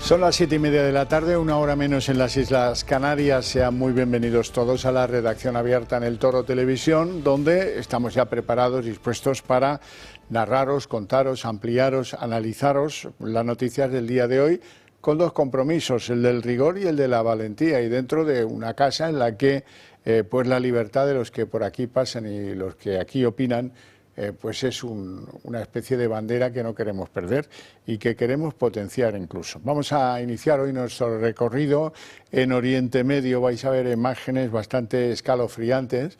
Son las 7:30 de la tarde, una hora menos en las Islas Canarias. Sean muy bienvenidos todos a la redacción abierta en El Toro Televisión, donde estamos ya preparados, dispuestos para narraros, contaros, ampliaros, analizaros las noticias del día de hoy, con dos compromisos, el del rigor y el de la valentía, y dentro de una casa en la que pues la libertad de los que por aquí pasan y los que aquí opinan pues es una especie de bandera que no queremos perder y que queremos potenciar incluso. Vamos a iniciar hoy nuestro recorrido en Oriente Medio. Vais a ver imágenes bastante escalofriantes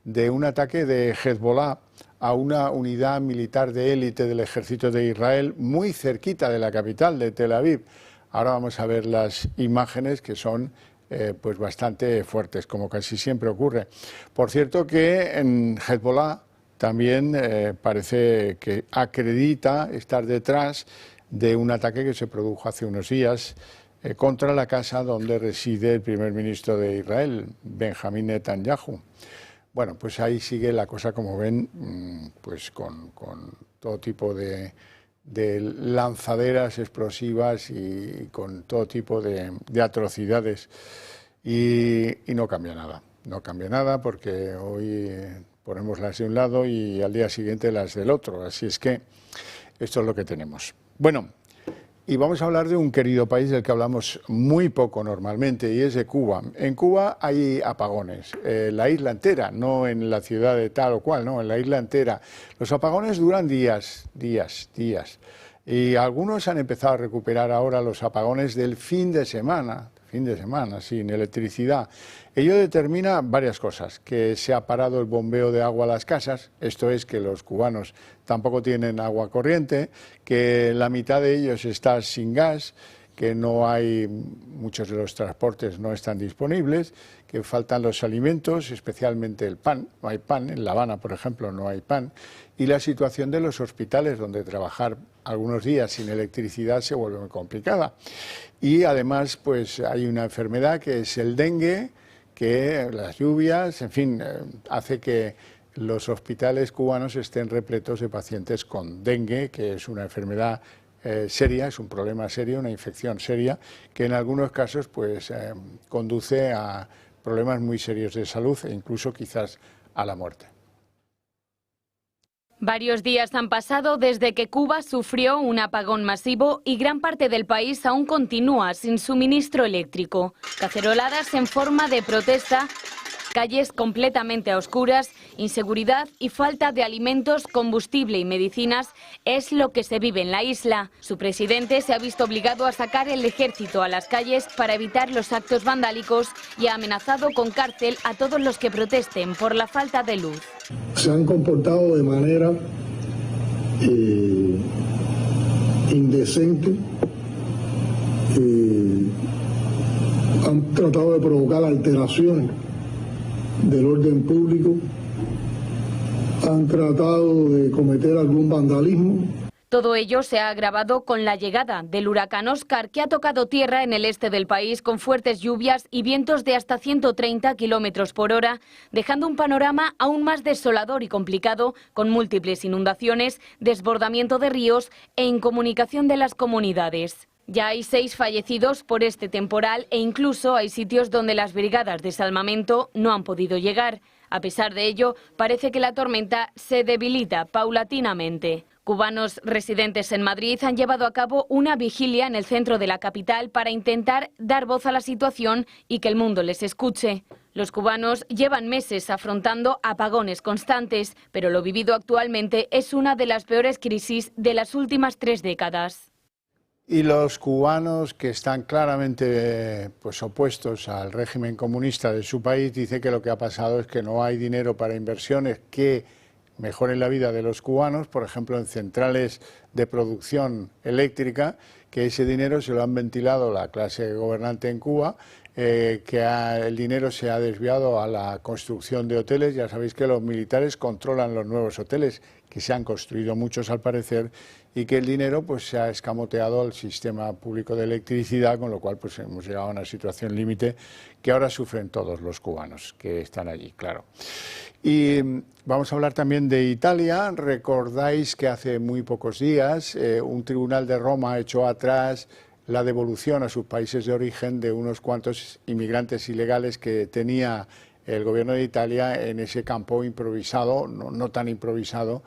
de un ataque de Hezbollah a una unidad militar de élite del ejército de Israel muy cerquita de la capital, de Tel Aviv. Ahora vamos a ver las imágenes que son pues bastante fuertes, como casi siempre ocurre. Por cierto que en Hezbollah también parece que acredita estar detrás de un ataque que se produjo hace unos días contra la casa donde reside el primer ministro de Israel, Benjamín Netanyahu. Bueno, pues ahí sigue la cosa, como ven, pues con todo tipo de lanzaderas explosivas y con todo tipo de atrocidades. Y no cambia nada, no cambia nada porque hoy ponemos las de un lado y al día siguiente las del otro, así es que esto es lo que tenemos. Bueno, y vamos a hablar de un querido país del que hablamos muy poco normalmente, y es de Cuba. En Cuba hay apagones, la isla entera, no en la ciudad de tal o cual, no, en la isla entera. Los apagones duran días, y algunos han empezado a recuperar ahora los apagones del fin de semana, sin electricidad. Ello determina varias cosas: que se ha parado el bombeo de agua a las casas, esto es que los cubanos tampoco tienen agua corriente, que la mitad de ellos está sin gas, que no hay, muchos de los transportes no están disponibles, que faltan los alimentos, especialmente el pan, no hay pan, en La Habana, por ejemplo, no hay pan, y la situación de los hospitales, donde trabajar algunos días sin electricidad se vuelve muy complicada. Y además, pues hay una enfermedad que es el dengue, que las lluvias, en fin, hace que los hospitales cubanos estén repletos de pacientes con dengue, que es una enfermedad seria, es un problema serio, una infección seria, que en algunos casos pues conduce a problemas muy serios de salud e incluso quizás a la muerte. Varios días han pasado desde que Cuba sufrió un apagón masivo y gran parte del país aún continúa sin suministro eléctrico. Caceroladas en forma de protesta, calles completamente a oscuras, inseguridad y falta de alimentos, combustible y medicinas es lo que se vive en la isla. Su presidente se ha visto obligado a sacar el ejército a las calles para evitar los actos vandálicos y ha amenazado con cárcel a todos los que protesten por la falta de luz. Se han comportado de manera indecente, han tratado de provocar alteraciones del orden público, han tratado de cometer algún vandalismo. Todo ello se ha agravado con la llegada del huracán Óscar, que ha tocado tierra en el este del país con fuertes lluvias y vientos de hasta 130 kilómetros por hora, dejando un panorama aún más desolador y complicado, con múltiples inundaciones, desbordamiento de ríos e incomunicación de las comunidades. Ya hay 6 fallecidos por este temporal e incluso hay sitios donde las brigadas de salvamento no han podido llegar. A pesar de ello, parece que la tormenta se debilita paulatinamente. Cubanos residentes en Madrid han llevado a cabo una vigilia en el centro de la capital para intentar dar voz a la situación y que el mundo les escuche. Los cubanos llevan meses afrontando apagones constantes, pero lo vivido actualmente es una de las peores crisis de las últimas 3 décadas. Y los cubanos, que están claramente pues opuestos al régimen comunista de su país, dicen que lo que ha pasado es que no hay dinero para inversiones que mejoren la vida de los cubanos, por ejemplo en centrales de producción eléctrica, que ese dinero se lo han ventilado la clase gobernante en Cuba, el dinero se ha desviado a la construcción de hoteles. Ya sabéis que los militares controlan los nuevos hoteles, que se han construido muchos al parecer, y que el dinero pues se ha escamoteado al sistema público de electricidad, con lo cual pues hemos llegado a una situación límite que ahora sufren todos los cubanos que están allí, claro. Y vamos a hablar también de Italia. Recordáis que hace muy pocos días un tribunal de Roma echó atrás la devolución a sus países de origen de unos cuantos inmigrantes ilegales que tenía el gobierno de Italia en ese campo improvisado, no tan improvisado,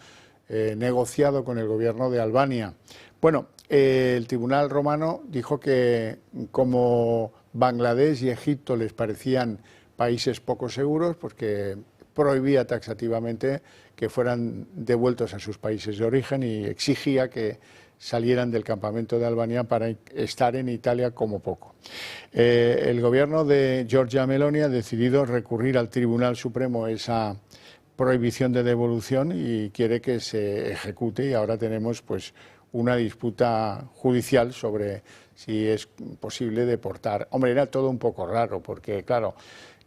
negociado con el gobierno de Albania. Bueno, el tribunal romano dijo que como Bangladesh y Egipto les parecían países poco seguros, porque prohibía taxativamente que fueran devueltos a sus países de origen y exigía que salieran del campamento de Albania para estar en Italia como poco. El gobierno de Giorgia Meloni ha decidido recurrir al Tribunal Supremo esa prohibición de devolución y quiere que se ejecute, y ahora tenemos pues una disputa judicial sobre si es posible deportar. Hombre, era todo un poco raro porque, claro,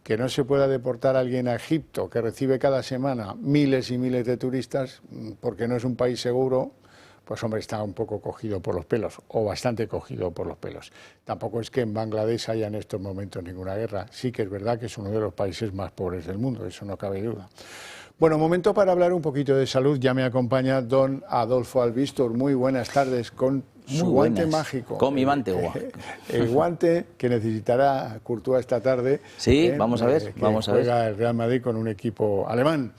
que no se pueda deportar a alguien a Egipto, que recibe cada semana miles y miles de turistas, porque no es un país seguro, pues hombre, está un poco cogido por los pelos, o bastante cogido por los pelos. Tampoco es que en Bangladesh haya en estos momentos ninguna guerra. Sí que es verdad que es uno de los países más pobres del mundo, eso no cabe duda. Bueno, momento para hablar un poquito de salud. Ya me acompaña don Adolfo Albistor. Muy buenas tardes, con su guante mágico. Con mi mantegua. El guante que necesitará Courtois esta tarde. Sí, vamos a ver. Vamos a ver. Juega el Real Madrid con un equipo alemán.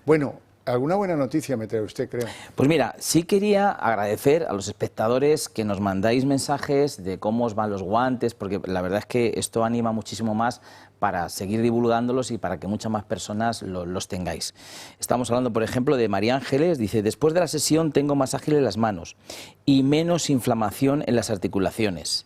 Bueno, alguna buena noticia me trae usted, creo. Pues mira, sí quería agradecer a los espectadores que nos mandáis mensajes de cómo os van los guantes, porque la verdad es que esto anima muchísimo más para seguir divulgándolos y para que muchas más personas los tengáis. Estamos hablando, por ejemplo, de María Ángeles. Dice: después de la sesión tengo más ágiles las manos y menos inflamación en las articulaciones.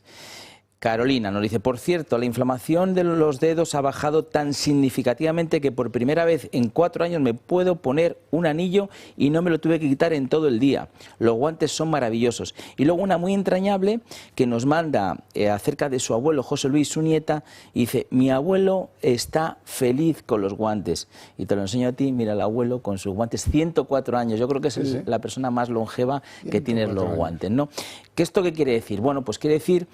Carolina nos dice: por cierto, la inflamación de los dedos ha bajado tan significativamente que por primera vez en 4 años me puedo poner un anillo y no me lo tuve que quitar en todo el día. Los guantes son maravillosos. Y luego una muy entrañable que nos manda acerca de su abuelo José Luis, su nieta, y dice: mi abuelo está feliz con los guantes. Y te lo enseño a ti, mira el abuelo con sus guantes, 104 años. Yo creo que es la persona más longeva que tiene los guantes, ¿no? ¿Esto qué quiere decir? Bueno, pues quiere decir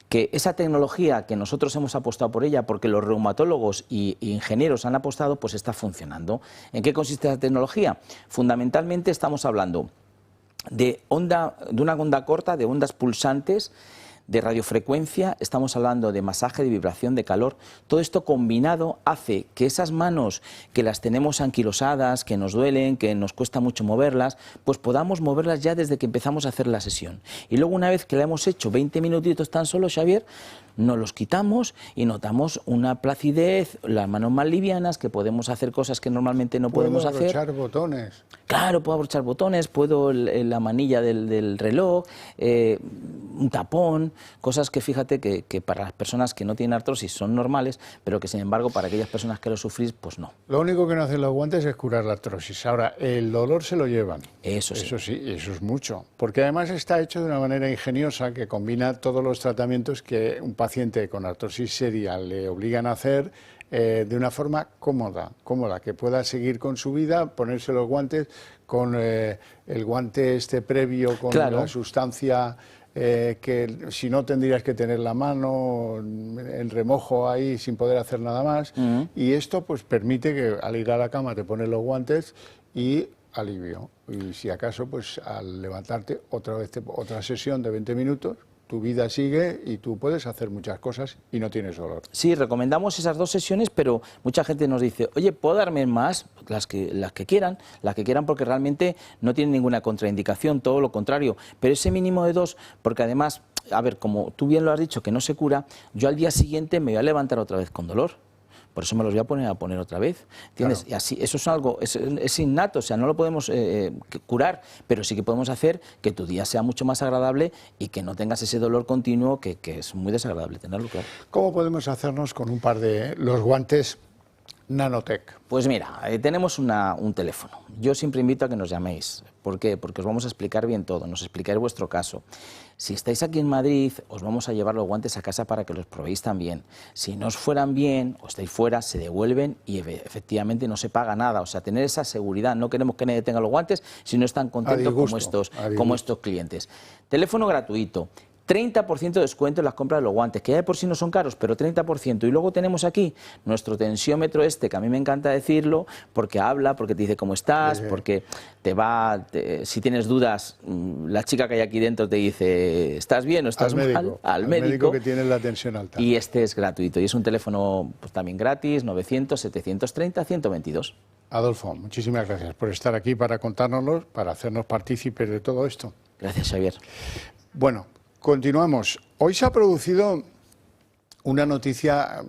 que esa tecnología que nosotros hemos apostado por ella, porque los reumatólogos y ingenieros han apostado, pues está funcionando. ¿En qué consiste esa tecnología? Fundamentalmente estamos hablando de una onda corta, de ondas pulsantes, de radiofrecuencia, estamos hablando de masaje, de vibración, de calor. Todo esto combinado hace que esas manos que las tenemos anquilosadas, que nos duelen, que nos cuesta mucho moverlas, pues podamos moverlas ya desde que empezamos a hacer la sesión. Y luego, una vez que la hemos hecho 20 minutitos tan solo, Xavier, nos los quitamos y notamos una placidez, las manos más livianas, que podemos hacer cosas que normalmente no podemos hacer. ¿Puedo abrochar botones? Claro, puedo abrochar botones, puedo la manilla del reloj, un tapón, cosas que fíjate que para las personas que no tienen artrosis son normales, pero que sin embargo para aquellas personas que lo sufrís, pues no. Lo único que no hacen los guantes es curar la artrosis. Ahora, el dolor se lo llevan. Eso sí. Eso sí, eso es mucho. Porque además está hecho de una manera ingeniosa que combina todos los tratamientos que un paciente con artrosis seria le obligan a hacer de una forma cómoda, que pueda seguir con su vida, ponerse los guantes con el guante previo con la sustancia que si no tendrías que tener la mano en remojo ahí sin poder hacer nada más. Y esto pues permite que al ir a la cama te pones los guantes y alivio. Y si acaso pues al levantarte otra sesión de 20 minutos, tu vida sigue y tú puedes hacer muchas cosas y no tienes dolor. Sí, recomendamos esas 2 sesiones, pero mucha gente nos dice: oye, ¿puedo darme más? Las que quieran, porque realmente no tienen ninguna contraindicación, todo lo contrario. Pero ese mínimo de 2, porque además, a ver, como tú bien lo has dicho, que no se cura, yo al día siguiente me voy a levantar otra vez con dolor. Por eso me los voy a poner otra vez, ¿entiendes? Claro. Y así, eso es algo, es innato, o sea, no lo podemos curar, pero sí que podemos hacer que tu día sea mucho más agradable y que no tengas ese dolor continuo que es muy desagradable tenerlo, claro. ¿Cómo podemos hacernos con un par de los guantes Nanotech? Pues mira, tenemos un teléfono. Yo siempre invito a que nos llaméis. ¿Por qué? Porque os vamos a explicar bien todo, nos explicáis vuestro caso. Si estáis aquí en Madrid, os vamos a llevar los guantes a casa para que los probéis también. Si no os fueran bien o estáis fuera, se devuelven y efectivamente no se paga nada. O sea, tener esa seguridad. No queremos que nadie tenga los guantes si no están contentos como estos clientes. Teléfono gratuito. 30% de descuento en las compras de los guantes, que ya de por sí no son caros, pero 30%. Y luego tenemos aquí nuestro tensiómetro que a mí me encanta decirlo, porque habla, porque te dice cómo estás, porque si tienes dudas, la chica que hay aquí dentro te dice, ¿estás bien o estás mal? Al médico que tiene la tensión alta. Y este es gratuito, y es un teléfono pues, también gratis, 900-730-122. Adolfo, muchísimas gracias por estar aquí para contárnoslo, para hacernos partícipes de todo esto. Gracias, Xavier. Bueno, continuamos. Hoy se ha producido una noticia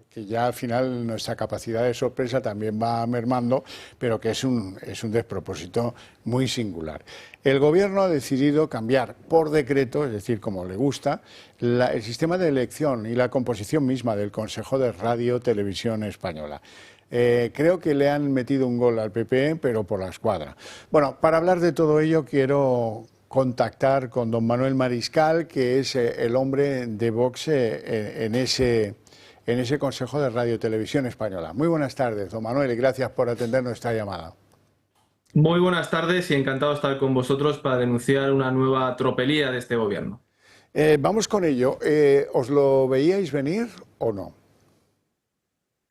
que ya al final nuestra capacidad de sorpresa también va mermando, pero que es un despropósito muy singular. El Gobierno ha decidido cambiar por decreto, es decir, como le gusta, el sistema de elección y la composición misma del Consejo de Radio Televisión Española. Creo que le han metido un gol al PP, pero por la escuadra. Bueno, para hablar de todo ello quiero contactar con don Manuel Mariscal, que es el hombre de Vox en ese Consejo de Radio Televisión Española. Muy buenas tardes, don Manuel, y gracias por atender nuestra llamada. Muy buenas tardes y encantado de estar con vosotros para denunciar una nueva tropelía de este gobierno. Vamos con ello. ¿Os lo veíais venir o no?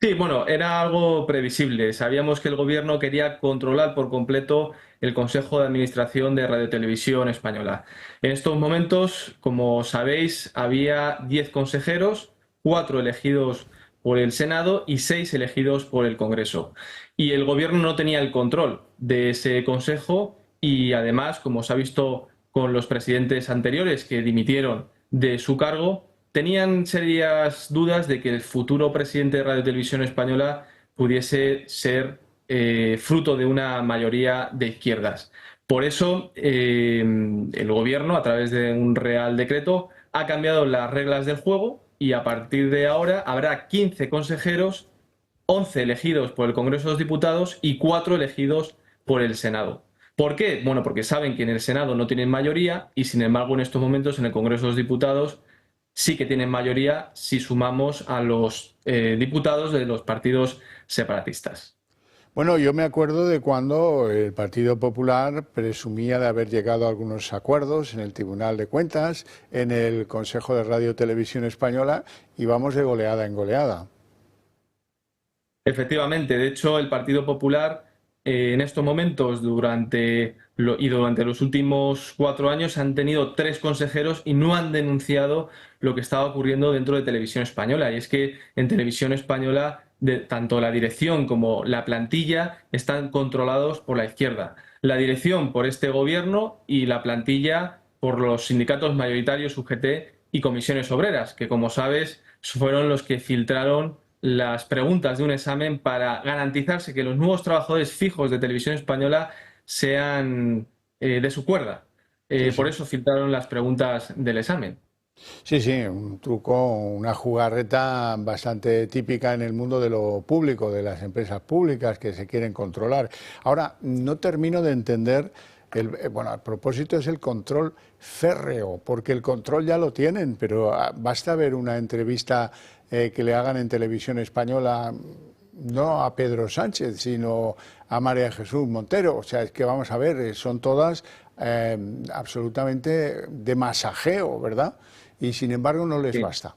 Sí, bueno, era algo previsible. Sabíamos que el gobierno quería controlar por completo el Consejo de Administración de Radio Televisión Española. En estos momentos, como sabéis, había 10 consejeros, 4 elegidos por el Senado y 6 elegidos por el Congreso. Y el gobierno no tenía el control de ese consejo y además, como se ha visto con los presidentes anteriores que dimitieron de su cargo, tenían serias dudas de que el futuro presidente de Radio Televisión Española pudiese ser fruto de una mayoría de izquierdas. Por eso, el gobierno, a través de un Real Decreto, ha cambiado las reglas del juego y a partir de ahora habrá 15 consejeros, 11 elegidos por el Congreso de los Diputados y 4 elegidos por el Senado. ¿Por qué? Bueno, porque saben que en el Senado no tienen mayoría y, sin embargo, en estos momentos en el Congreso de los Diputados sí que tienen mayoría si sumamos a los diputados de los partidos separatistas. Bueno, yo me acuerdo de cuando el Partido Popular presumía de haber llegado a algunos acuerdos en el Tribunal de Cuentas, en el Consejo de Radio Televisión Española, y vamos de goleada en goleada. Efectivamente, de hecho, el Partido Popular en estos momentos durante los últimos 4 años han tenido 3 consejeros y no han denunciado lo que estaba ocurriendo dentro de Televisión Española. Y es que en Televisión Española tanto la dirección como la plantilla están controlados por la izquierda. La dirección por este gobierno y la plantilla por los sindicatos mayoritarios UGT y comisiones obreras, que como sabes fueron los que filtraron las preguntas de un examen para garantizarse que los nuevos trabajadores fijos de Televisión Española sean de su cuerda. Sí. Por eso filtraron las preguntas del examen. Sí, sí, un truco, una jugarreta bastante típica en el mundo de lo público, de las empresas públicas que se quieren controlar. Ahora, no termino de entender, bueno, a propósito es el control férreo, porque el control ya lo tienen, pero basta ver una entrevista que le hagan en Televisión Española, no a Pedro Sánchez, sino a María Jesús Montero. O sea, es que vamos a ver, son todas absolutamente de masajeo, ¿verdad? Y sin embargo no les basta.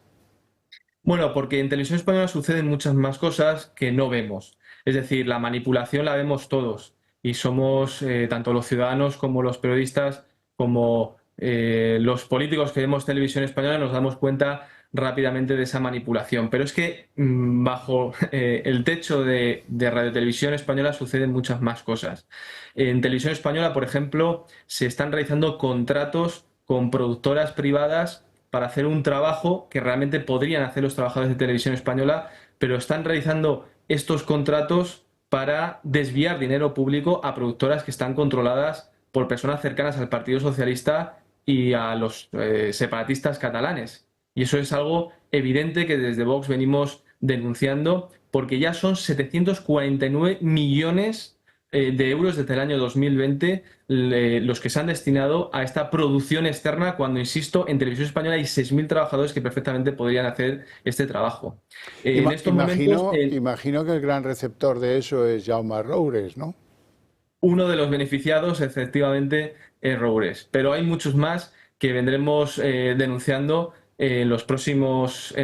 Bueno, porque en Televisión Española suceden muchas más cosas que no vemos. Es decir, la manipulación la vemos todos y somos tanto los ciudadanos como los periodistas como los políticos que vemos Televisión Española nos damos cuenta rápidamente de esa manipulación. Pero es que bajo el techo de Radio Televisión Española suceden muchas más cosas. En Televisión Española, por ejemplo, se están realizando contratos con productoras privadas para hacer un trabajo que realmente podrían hacer los trabajadores de Televisión Española, pero están realizando estos contratos para desviar dinero público a productoras que están controladas por personas cercanas al Partido Socialista y a los separatistas catalanes. Y eso es algo evidente que desde Vox venimos denunciando, porque ya son 749 millones de euros desde el año 2020 los que se han destinado a esta producción externa, cuando, insisto, en Televisión Española hay 6.000 trabajadores que perfectamente podrían hacer este trabajo. Imagino que el gran receptor de eso es Jaume Roures, ¿no? Uno de los beneficiados, efectivamente, es Roures, pero hay muchos más que vendremos denunciando en los próximos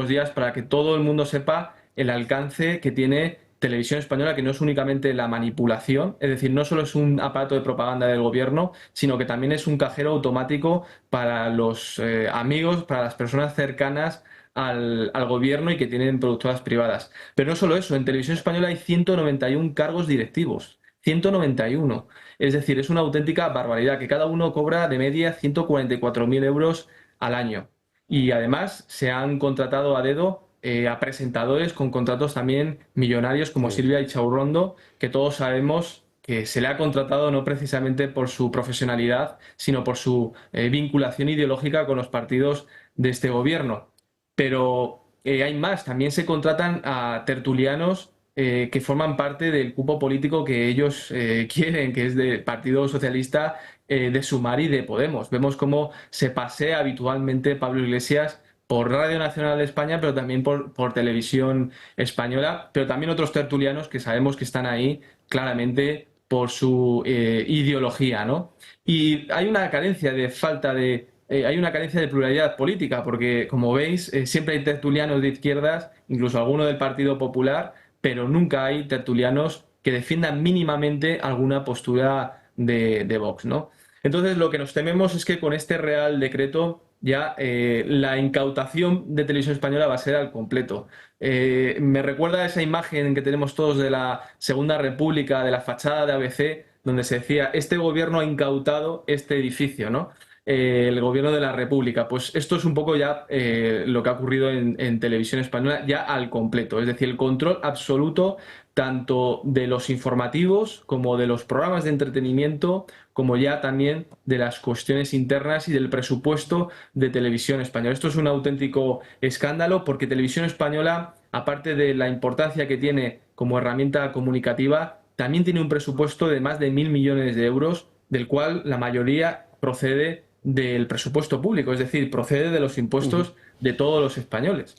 días para que todo el mundo sepa el alcance que tiene Televisión Española, que no es únicamente la manipulación, es decir, no solo es un aparato de propaganda del gobierno, sino que también es un cajero automático para los amigos, para las personas cercanas al gobierno y que tienen productoras privadas. Pero no solo eso, en Televisión Española hay 191 cargos directivos. 191. Es decir, es una auténtica barbaridad, que cada uno cobra de media 144.000 euros al año. Y además se han contratado a dedo a presentadores con contratos también millonarios como Silvia Ichaurrondo, que todos sabemos que se le ha contratado no precisamente por su profesionalidad, sino por su vinculación ideológica con los partidos de este gobierno. Pero hay más, también se contratan a tertulianos que forman parte del cupo político que ellos quieren, que es del Partido Socialista, de Sumar y de Podemos. Vemos cómo se pasea habitualmente Pablo Iglesias por Radio Nacional de España, pero también por Televisión Española, pero también otros tertulianos que sabemos que están ahí claramente por su ideología, ¿no? Y hay una carencia de hay una carencia de pluralidad política, porque, como veis, siempre hay tertulianos de izquierdas, incluso alguno del Partido Popular, pero nunca hay tertulianos que defiendan mínimamente alguna postura de Vox, ¿no? Entonces, lo que nos tememos es que con este Real Decreto ya la incautación de Televisión Española va a ser al completo. Me recuerda a esa imagen que tenemos todos de la Segunda República, de la fachada de ABC, donde se decía, este gobierno ha incautado este edificio, ¿no? El gobierno de la República. Pues esto es un poco ya lo que ha ocurrido en Televisión Española, ya al completo. Es decir, el control absoluto tanto de los informativos como de los programas de entretenimiento, como ya también de las cuestiones internas y del presupuesto de Televisión Española. Esto es un auténtico escándalo porque Televisión Española, aparte de la importancia que tiene como herramienta comunicativa, también tiene un presupuesto de más de 1.000 millones de euros, del cual la mayoría procede del presupuesto público, es decir, procede de los impuestos de todos los españoles.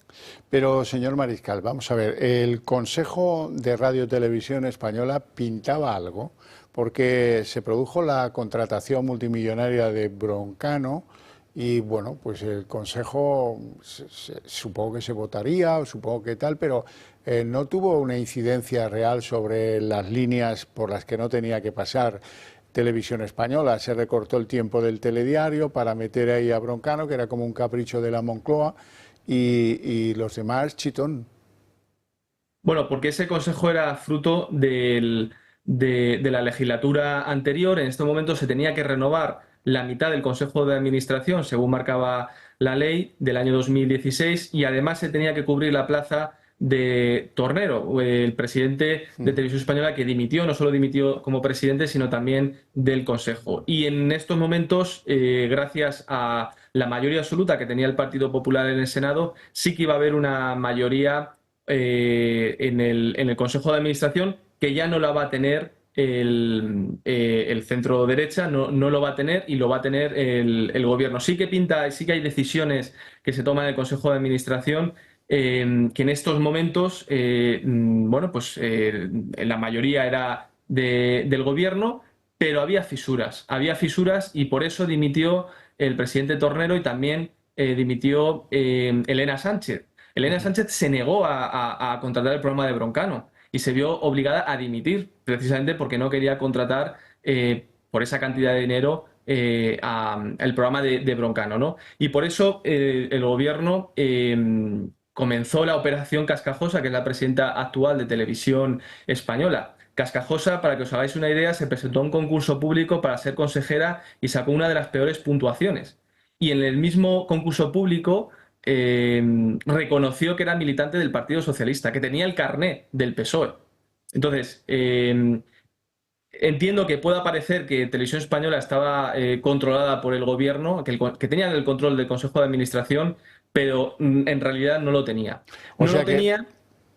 Pero, señor Mariscal, vamos a ver, ¿el Consejo de Radio Televisión Española pintaba algo? Porque se produjo la contratación multimillonaria de Broncano y, bueno, pues el Consejo supongo que se votaría, o supongo que tal, pero no tuvo una incidencia real sobre las líneas por las que no tenía que pasar Televisión Española. Se recortó el tiempo del telediario para meter ahí a Broncano, que era como un capricho de la Moncloa, y los demás chitón. Bueno, porque ese consejo era fruto de la legislatura anterior. En este momento se tenía que renovar la mitad del Consejo de Administración, según marcaba la ley del año 2016, y además se tenía que cubrir la plaza de Tornero, el presidente de Televisión Española, que dimitió, no solo dimitió como presidente, sino también del Consejo. Y en estos momentos, gracias a la mayoría absoluta que tenía el Partido Popular en el Senado, sí que iba a haber una mayoría en el Consejo de Administración que ya no la va a tener el centro derecha, no lo va a tener, y lo va a tener el gobierno. Sí que hay decisiones que se toman en el Consejo de Administración que en estos momentos, bueno, pues la mayoría era del gobierno, pero había fisuras y por eso dimitió el presidente Tornero y también dimitió Elena Sánchez. Elena Sánchez se negó a contratar el programa de Broncano y se vio obligada a dimitir, precisamente porque no quería contratar por esa cantidad de dinero el programa de Broncano, ¿no? Y por eso el gobierno comenzó la operación Cascajosa, que es la presidenta actual de Televisión Española. Cascajosa, para que os hagáis una idea, se presentó a un concurso público para ser consejera y sacó una de las peores puntuaciones. Y en el mismo concurso público reconoció que era militante del Partido Socialista, que tenía el carné del PSOE. Entonces, entiendo que pueda parecer que Televisión Española estaba controlada por el gobierno, que tenía el control del Consejo de Administración, pero en realidad no lo tenía.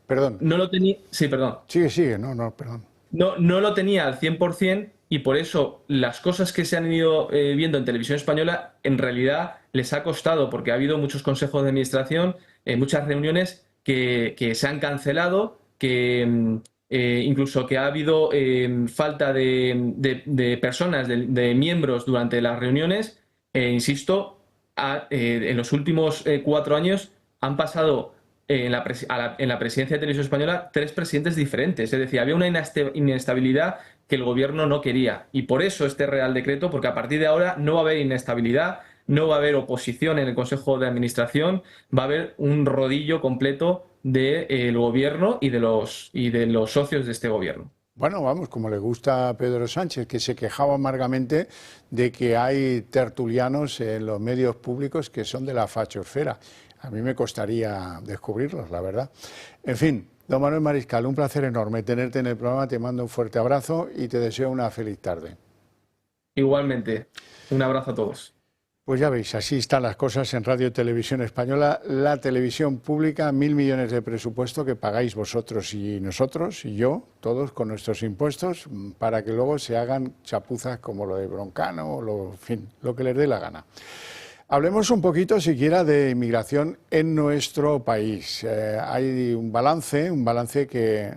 Perdón. No lo tenía. Sí, perdón. Sigue, perdón. No lo tenía al 100%, y por eso las cosas que se han ido viendo en Televisión Española en realidad les ha costado, porque ha habido muchos consejos de administración, muchas reuniones que se han cancelado, que incluso que ha habido falta de personas, de miembros durante las reuniones, Insisto, en los últimos 4 años han pasado en la presidencia de Televisión Española 3 presidentes diferentes. Es decir, había una inestabilidad que el gobierno no quería. Y por eso este Real Decreto, porque a partir de ahora no va a haber inestabilidad, no va a haber oposición en el Consejo de Administración, va a haber un rodillo completo del gobierno y de los socios de este gobierno. Bueno, vamos, como le gusta a Pedro Sánchez, que se quejaba amargamente de que hay tertulianos en los medios públicos que son de la fachosfera. A mí me costaría descubrirlos, la verdad. En fin, don Manuel Mariscal, un placer enorme tenerte en el programa, te mando un fuerte abrazo y te deseo una feliz tarde. Igualmente, un abrazo a todos. Pues ya veis, así están las cosas en Radio Televisión Española, la televisión pública, 1.000 millones de presupuesto que pagáis vosotros y nosotros y yo, todos con nuestros impuestos, para que luego se hagan chapuzas como lo de Broncano, en fin, lo que les dé la gana. Hablemos un poquito siquiera de inmigración en nuestro país. Hay un balance que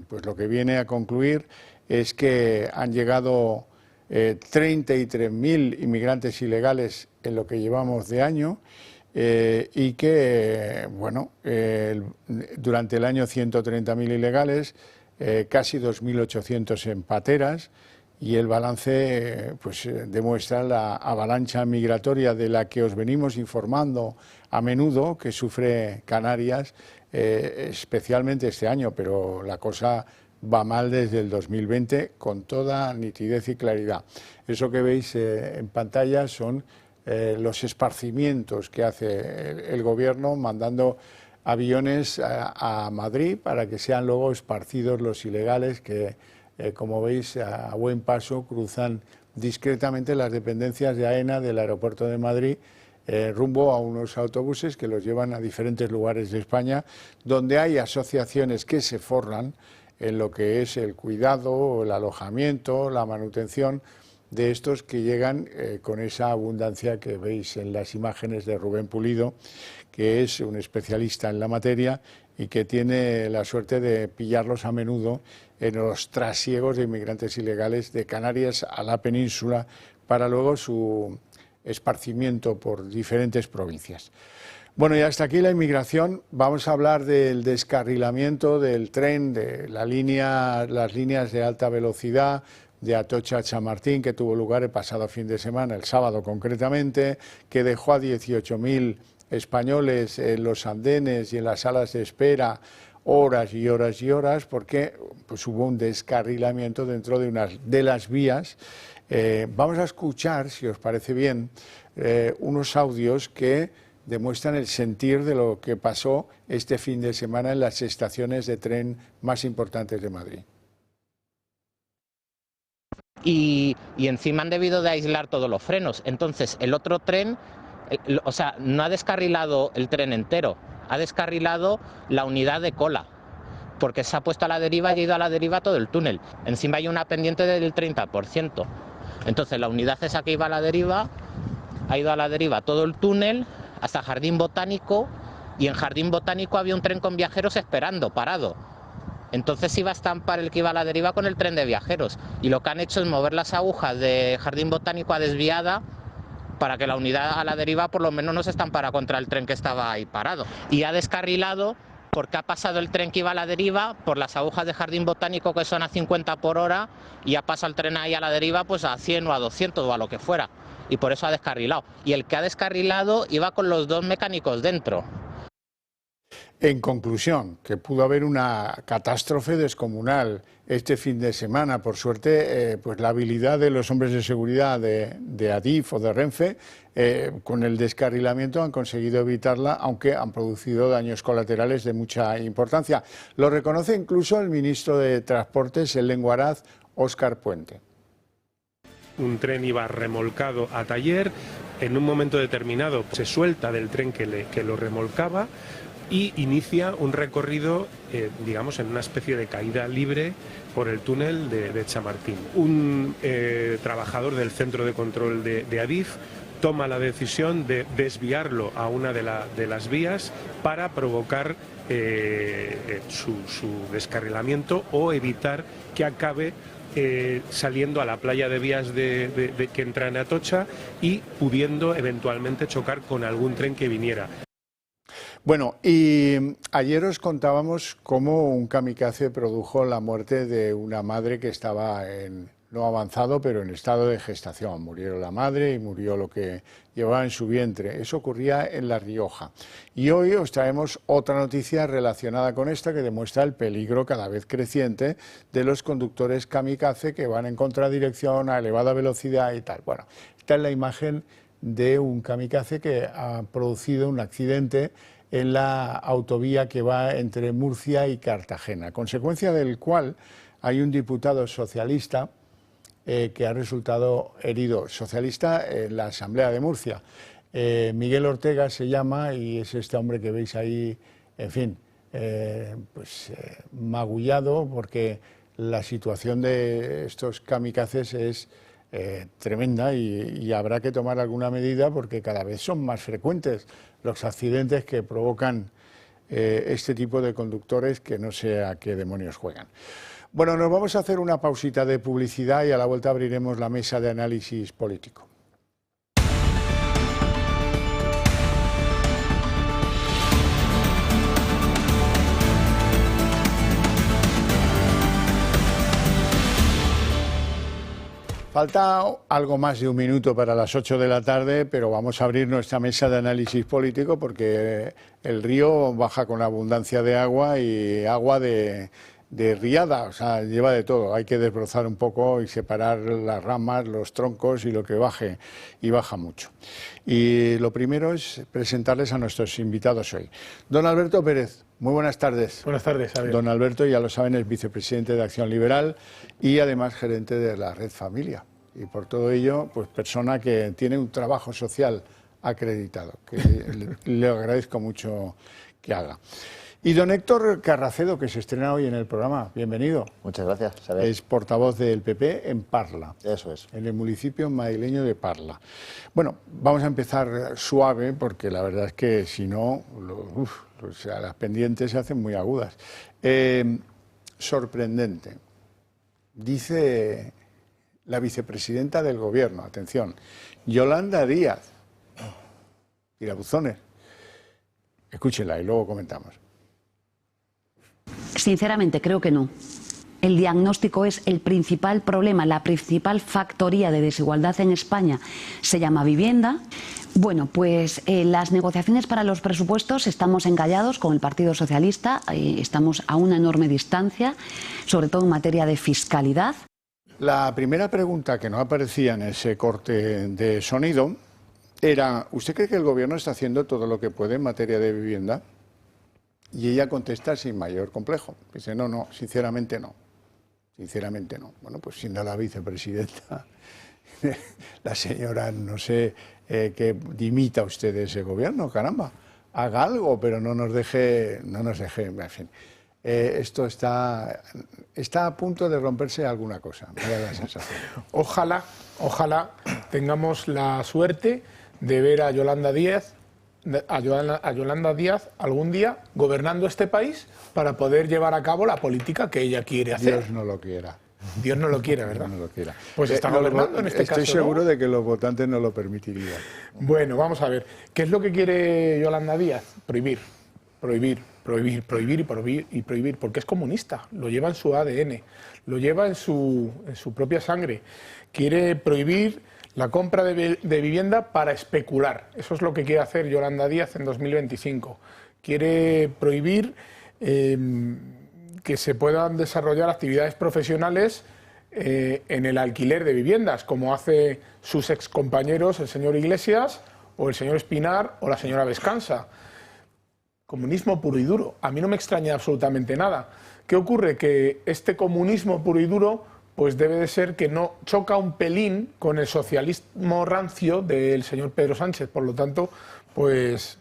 pues lo que viene a concluir es que han llegado 33.000 inmigrantes ilegales en lo que llevamos de año y que, bueno, durante el año 130.000 ilegales, casi 2.800 en pateras, y el balance pues demuestra la avalancha migratoria de la que os venimos informando a menudo, que sufre Canarias, especialmente este año, pero la cosa va mal desde el 2020 con toda nitidez y claridad. Eso que veis en pantalla son los esparcimientos que hace el gobierno mandando aviones a Madrid para que sean luego esparcidos los ilegales que, como veis, a buen paso cruzan discretamente las dependencias de AENA del aeropuerto de Madrid rumbo a unos autobuses que los llevan a diferentes lugares de España, donde hay asociaciones que se forran en lo que es el cuidado, el alojamiento, la manutención de estos que llegan con esa abundancia que veis en las imágenes de Rubén Pulido, que es un especialista en la materia y que tiene la suerte de pillarlos a menudo en los trasiegos de inmigrantes ilegales de Canarias a la península para luego su esparcimiento por diferentes provincias. Bueno, y hasta aquí la inmigración. Vamos a hablar del descarrilamiento del tren, de las líneas de alta velocidad de Atocha a Chamartín, que tuvo lugar el pasado fin de semana, el sábado concretamente, que dejó a 18.000 españoles en los andenes y en las salas de espera horas y horas y horas, porque pues, hubo un descarrilamiento dentro de las vías. Vamos a escuchar, si os parece bien, unos audios que demuestran el sentir de lo que pasó este fin de semana en las estaciones de tren más importantes de Madrid. Y encima han debido de aislar todos los frenos. Entonces el otro tren, o sea, no ha descarrilado el tren entero, ha descarrilado la unidad de cola, porque se ha puesto a la deriva y ha ido a la deriva todo el túnel. Encima hay una pendiente del 30%. Entonces la unidad esa que iba a la deriva ha ido a la deriva todo el túnel hasta Jardín Botánico, y en Jardín Botánico había un tren con viajeros esperando, parado. Entonces iba a estampar el que iba a la deriva con el tren de viajeros, y lo que han hecho es mover las agujas de Jardín Botánico a desviada para que la unidad a la deriva por lo menos no se estampara contra el tren que estaba ahí parado. Y ha descarrilado porque ha pasado el tren que iba a la deriva por las agujas de Jardín Botánico, que son a 50 por hora, y ha pasado el tren ahí a la deriva pues a 100 o a 200 o a lo que fuera, y por eso ha descarrilado. Y el que ha descarrilado iba con los 2 mecánicos dentro. En conclusión, que pudo haber una catástrofe descomunal este fin de semana. Por suerte, pues la habilidad de los hombres de seguridad de Adif o de Renfe, con el descarrilamiento han conseguido evitarla, aunque han producido daños colaterales de mucha importancia. Lo reconoce incluso el ministro de Transportes, el lenguaraz Óscar Puente. Un tren iba remolcado a taller, en un momento determinado se suelta del tren que lo remolcaba y inicia un recorrido, digamos, en una especie de caída libre por el túnel de Chamartín. Un trabajador del centro de control de Adif toma la decisión de desviarlo a una de las vías para provocar su descarrilamiento o evitar que acabe saliendo a la playa de vías que entra en Atocha y pudiendo eventualmente chocar con algún tren que viniera. Bueno, y ayer os contábamos cómo un kamikaze produjo la muerte de una madre que estaba no avanzado, pero en estado de gestación. Murieron la madre y murió lo que llevaba en su vientre. Eso ocurría en La Rioja. Y hoy os traemos otra noticia relacionada con esta que demuestra el peligro cada vez creciente de los conductores kamikaze que van en contradirección a elevada velocidad y tal. Bueno, esta es la imagen de un kamikaze que ha producido un accidente en la autovía que va entre Murcia y Cartagena, consecuencia del cual hay un diputado socialista que ha resultado herido, socialista en la Asamblea de Murcia. Miguel Ortega se llama y es este hombre que veis ahí, en fin, magullado, porque la situación de estos kamikazes es tremenda y habrá que tomar alguna medida porque cada vez son más frecuentes los accidentes que provocan este tipo de conductores que no sé a qué demonios juegan. Bueno, nos vamos a hacer una pausita de publicidad y a la vuelta abriremos la mesa de análisis político. Falta algo más de un minuto para las 8 de la tarde, pero vamos a abrir nuestra mesa de análisis político porque el río baja con abundancia de agua y agua de riada, o sea, lleva de todo. Hay que desbrozar un poco y separar las ramas, los troncos y lo que baje, y baja mucho. Y lo primero es presentarles a nuestros invitados hoy. Don Alberto Pérez, muy buenas tardes. Buenas tardes, Javier. Don Alberto, ya lo saben, es vicepresidente de Acción Liberal y además gerente de la Red Familia. Y por todo ello, pues persona que tiene un trabajo social acreditado, que le agradezco mucho que haga. Y don Héctor Carracedo, que se estrena hoy en el programa. Bienvenido. Muchas gracias, Xavier. Es portavoz del PP en Parla. Eso es. En el municipio madrileño de Parla. Bueno, vamos a empezar suave, porque la verdad es que si no, las pendientes se hacen muy agudas. Sorprendente. Dice la vicepresidenta del Gobierno, atención, Yolanda Díaz, tirabuzones. Escúchela y luego comentamos. Sinceramente, creo que no. El diagnóstico es el principal problema, la principal factoría de desigualdad en España se llama vivienda. Bueno, pues las negociaciones para los presupuestos estamos engallados con el Partido Socialista, estamos a una enorme distancia, sobre todo en materia de fiscalidad. La primera pregunta que no aparecía en ese corte de sonido era, ¿usted cree que el Gobierno está haciendo todo lo que puede en materia de vivienda? Y ella contesta sin mayor complejo. Dice, no, sinceramente no. Sinceramente no. Bueno, pues siendo la vicepresidenta, la señora, no sé, que dimita usted de ese Gobierno, caramba. Haga algo, pero no nos deje, en fin. Esto está a punto de romperse alguna cosa, me da la sensación. Ojalá tengamos la suerte de ver a Yolanda Díaz algún día gobernando este país para poder llevar a cabo la política que ella quiere hacer. Dios no lo quiera. Dios no lo quiera, ¿verdad? Dios no lo quiera. Pues está gobernando en este caso, estoy seguro de que los votantes no lo permitirían. Bueno, vamos a ver. ¿Qué es lo que quiere Yolanda Díaz? Prohibir, porque es comunista. Lo lleva en su ADN, lo lleva en su propia sangre. Quiere prohibir la compra de vivienda para especular. Eso es lo que quiere hacer Yolanda Díaz en 2025. Quiere prohibir que se puedan desarrollar actividades profesionales en el alquiler de viviendas, como hace sus excompañeros, el señor Iglesias, o el señor Espinar, o la señora Vescansa. Comunismo puro y duro. A mí no me extraña absolutamente nada. ¿Qué ocurre? Que este comunismo puro y duro pues debe de ser que no choca un pelín con el socialismo rancio del señor Pedro Sánchez. Por lo tanto, pues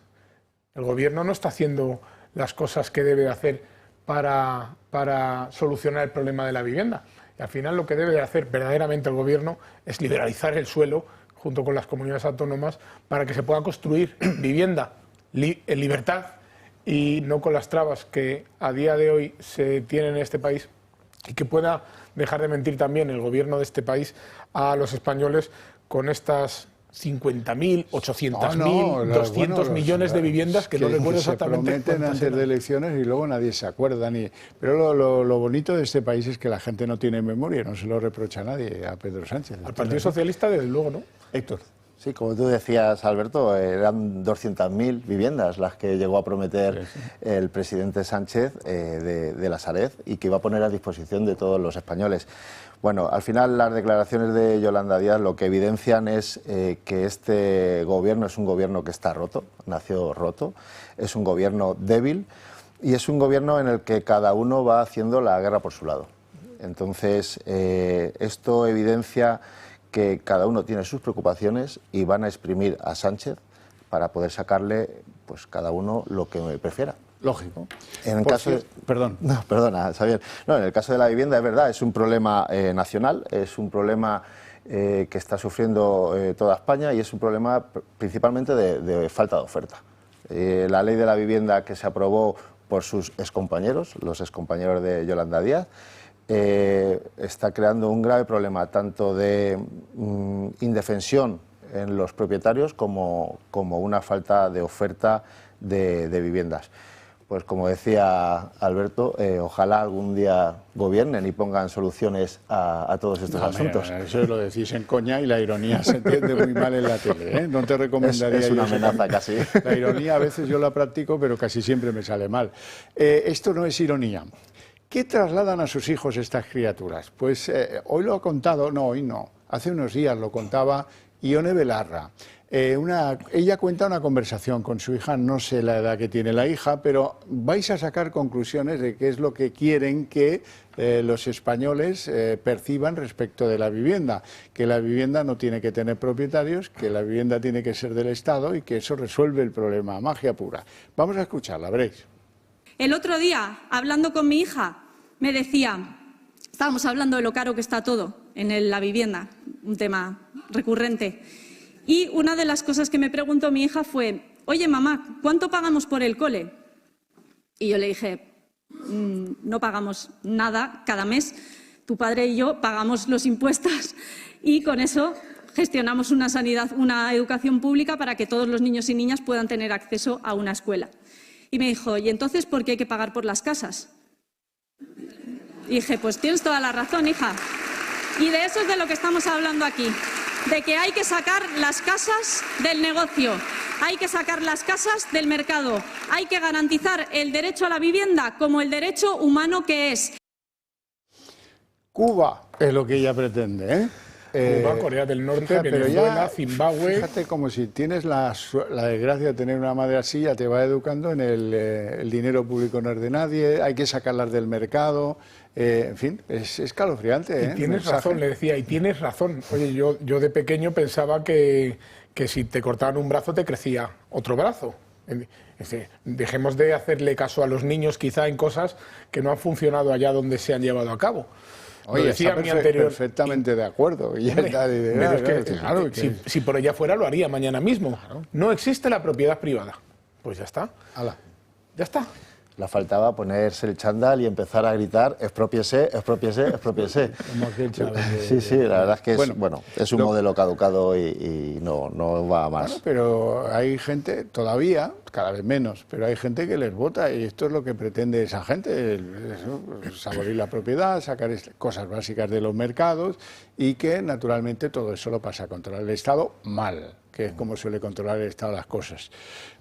el Gobierno no está haciendo las cosas que debe de hacer para solucionar el problema de la vivienda. Y al final lo que debe de hacer verdaderamente el Gobierno es liberalizar el suelo, junto con las comunidades autónomas, para que se pueda construir vivienda en libertad y no con las trabas que a día de hoy se tienen en este país, y que pueda dejar de mentir también el gobierno de este país a los españoles con estas 50.000, 800.000, 200 millones de viviendas que no recuerdo exactamente. Se prometen antes de elecciones y luego nadie se acuerda. Pero lo bonito de este país es que la gente no tiene memoria, no se lo reprocha a nadie, a Pedro Sánchez. Al Partido Socialista, desde luego, ¿no? Héctor. Sí, como tú decías, Alberto, eran 200.000 viviendas las que llegó a prometer el presidente Sánchez de la Sareb y que iba a poner a disposición de todos los españoles. Bueno, al final las declaraciones de Yolanda Díaz lo que evidencian es que este gobierno es un gobierno que está roto, nació roto, es un gobierno débil y es un gobierno en el que cada uno va haciendo la guerra por su lado. Entonces, esto evidencia que cada uno tiene sus preocupaciones y van a exprimir a Sánchez para poder sacarle, pues cada uno lo que prefiera. Lógico. En el caso perdona, Xavier. No, en el caso de la vivienda es verdad, es un problema nacional, es un problema que está sufriendo toda España y es un problema principalmente de falta de oferta. La ley de la vivienda que se aprobó por sus excompañeros, los excompañeros de Yolanda Díaz, está creando un grave problema tanto de indefensión en los propietarios como una falta de oferta de viviendas. Pues como decía Alberto, ojalá algún día gobiernen y pongan soluciones a todos estos asuntos. Eso lo decís en coña y la ironía se entiende muy mal en la tele, ¿eh? No te recomendaría. Es una amenaza casi. La ironía a veces yo la practico, pero casi siempre me sale mal. Esto no es ironía. ¿Qué trasladan a sus hijos estas criaturas? Pues hoy lo ha contado, no, hoy no, hace unos días lo contaba Ione Belarra. Ella cuenta una conversación con su hija, no sé la edad que tiene la hija, pero vais a sacar conclusiones de qué es lo que quieren que los españoles perciban respecto de la vivienda, que la vivienda no tiene que tener propietarios, que la vivienda tiene que ser del Estado y que eso resuelve el problema, magia pura. Vamos a escucharla, veréis. El otro día, hablando con mi hija, me decía, estábamos hablando de lo caro que está todo en la vivienda, un tema recurrente. Y una de las cosas que me preguntó mi hija fue, oye mamá, ¿cuánto pagamos por el cole? Y yo le dije, no pagamos nada cada mes, tu padre y yo pagamos los impuestos y con eso gestionamos una sanidad, una educación pública para que todos los niños y niñas puedan tener acceso a una escuela. Y me dijo, ¿y entonces por qué hay que pagar por las casas? Y dije, pues tienes toda la razón, hija. Y de eso es de lo que estamos hablando aquí. De que hay que sacar las casas del negocio, hay que sacar las casas del mercado, hay que garantizar el derecho a la vivienda como el derecho humano que es. Cuba es lo que ella pretende, ¿eh? Cuba, Corea del Norte, Venezuela, Zimbabue. Fíjate, como si tienes la desgracia de tener una madre así, ya te va educando en el dinero público no es de nadie, hay que sacarlas del mercado, en fin, es escalofriante. Y tienes razón, le decía, y tienes razón. Oye, yo de pequeño pensaba que si te cortaban un brazo te crecía otro brazo. Dejemos de hacerle caso a los niños quizá en cosas que no han funcionado allá donde se han llevado a cabo. Oye, decía está perfectamente de acuerdo. Y claro, si por ella fuera lo haría mañana mismo. Claro. No existe la propiedad privada. Pues ya está. Ala. Ya está. Le faltaba ponerse el chándal y empezar a gritar expropiese, expropiese, expropiese. Sí, la verdad es que es un modelo caducado y no va más. Bueno, pero hay gente, todavía, cada vez menos, pero hay gente que les vota y esto es lo que pretende esa gente, saborear la propiedad, sacar cosas básicas de los mercados y que naturalmente todo eso lo pasa a controlar el Estado mal, que es como suele controlar el Estado las cosas.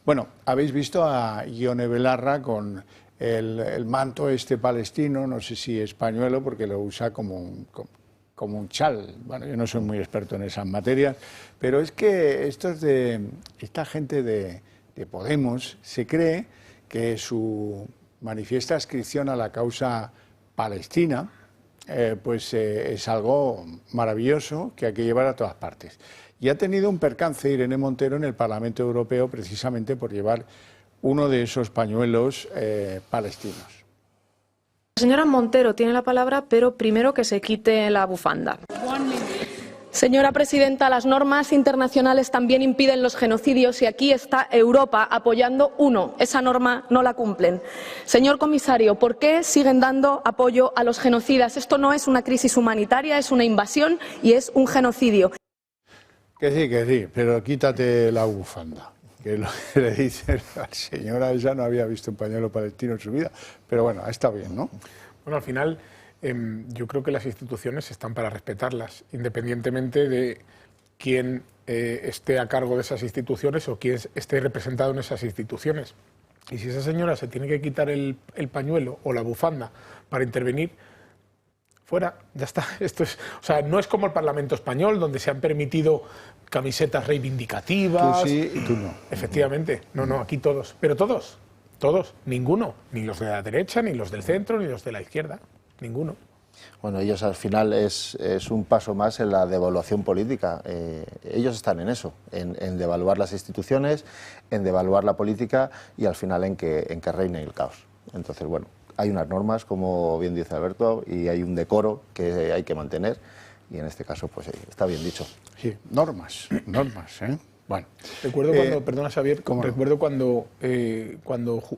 Bueno, habéis visto a Ione Belarra con el manto palestino, no sé si es pañuelo, porque lo usa como un chal. Bueno, yo no soy muy experto en esas materias, pero es que esta gente de Podemos se cree que su manifiesta adscripción a la causa palestina es algo maravilloso que hay que llevar a todas partes. Y ha tenido un percance Irene Montero en el Parlamento Europeo precisamente por llevar uno de esos pañuelos palestinos. La señora Montero tiene la palabra, pero primero que se quite la bufanda. Señora presidenta, las normas internacionales también impiden los genocidios y aquí está Europa apoyando uno. Esa norma no la cumplen. Señor comisario, ¿por qué siguen dando apoyo a los genocidas? Esto no es una crisis humanitaria, es una invasión y es un genocidio. Que sí, pero quítate la bufanda. Que lo que le dice la señora esa no había visto un pañuelo palestino en su vida. Pero bueno, está bien, ¿no? Bueno, al final yo creo que las instituciones están para respetarlas, independientemente de quién esté a cargo de esas instituciones o quién esté representado en esas instituciones. Y si esa señora se tiene que quitar el pañuelo o la bufanda para intervenir, fuera, ya está. Esto es, o sea, no es como el Parlamento español, donde se han permitido camisetas reivindicativas. Tú sí y tú no. Efectivamente. No, aquí todos. Pero todos, ninguno. Ni los de la derecha, ni los del centro, ni los de la izquierda. Ninguno. Bueno, ellos al final es un paso más en la devaluación política. Ellos están en eso, en devaluar las instituciones, en devaluar la política y al final en que reine el caos. Entonces, bueno, hay unas normas, como bien dice Alberto, y hay un decoro que hay que mantener y en este caso, pues está bien dicho. Sí, normas, ¿eh? Bueno, recuerdo cuando, perdona Xavier, recuerdo cuando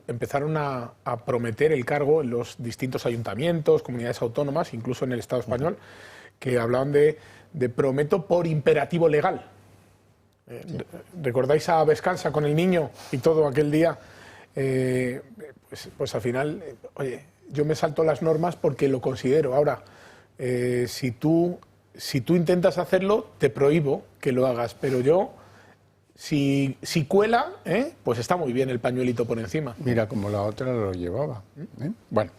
empezaron a prometer el cargo en los distintos ayuntamientos, comunidades autónomas, incluso en el Estado español, que hablaban de prometo por imperativo legal. ¿Recordáis a Vescansa con el niño y todo aquel día? Pues al final, oye, yo me salto las normas porque lo considero. Ahora, si tú intentas hacerlo, te prohíbo que lo hagas, pero yo... Si cuela, pues está muy bien el pañuelito por encima. Mira, como la otra lo llevaba. Bueno,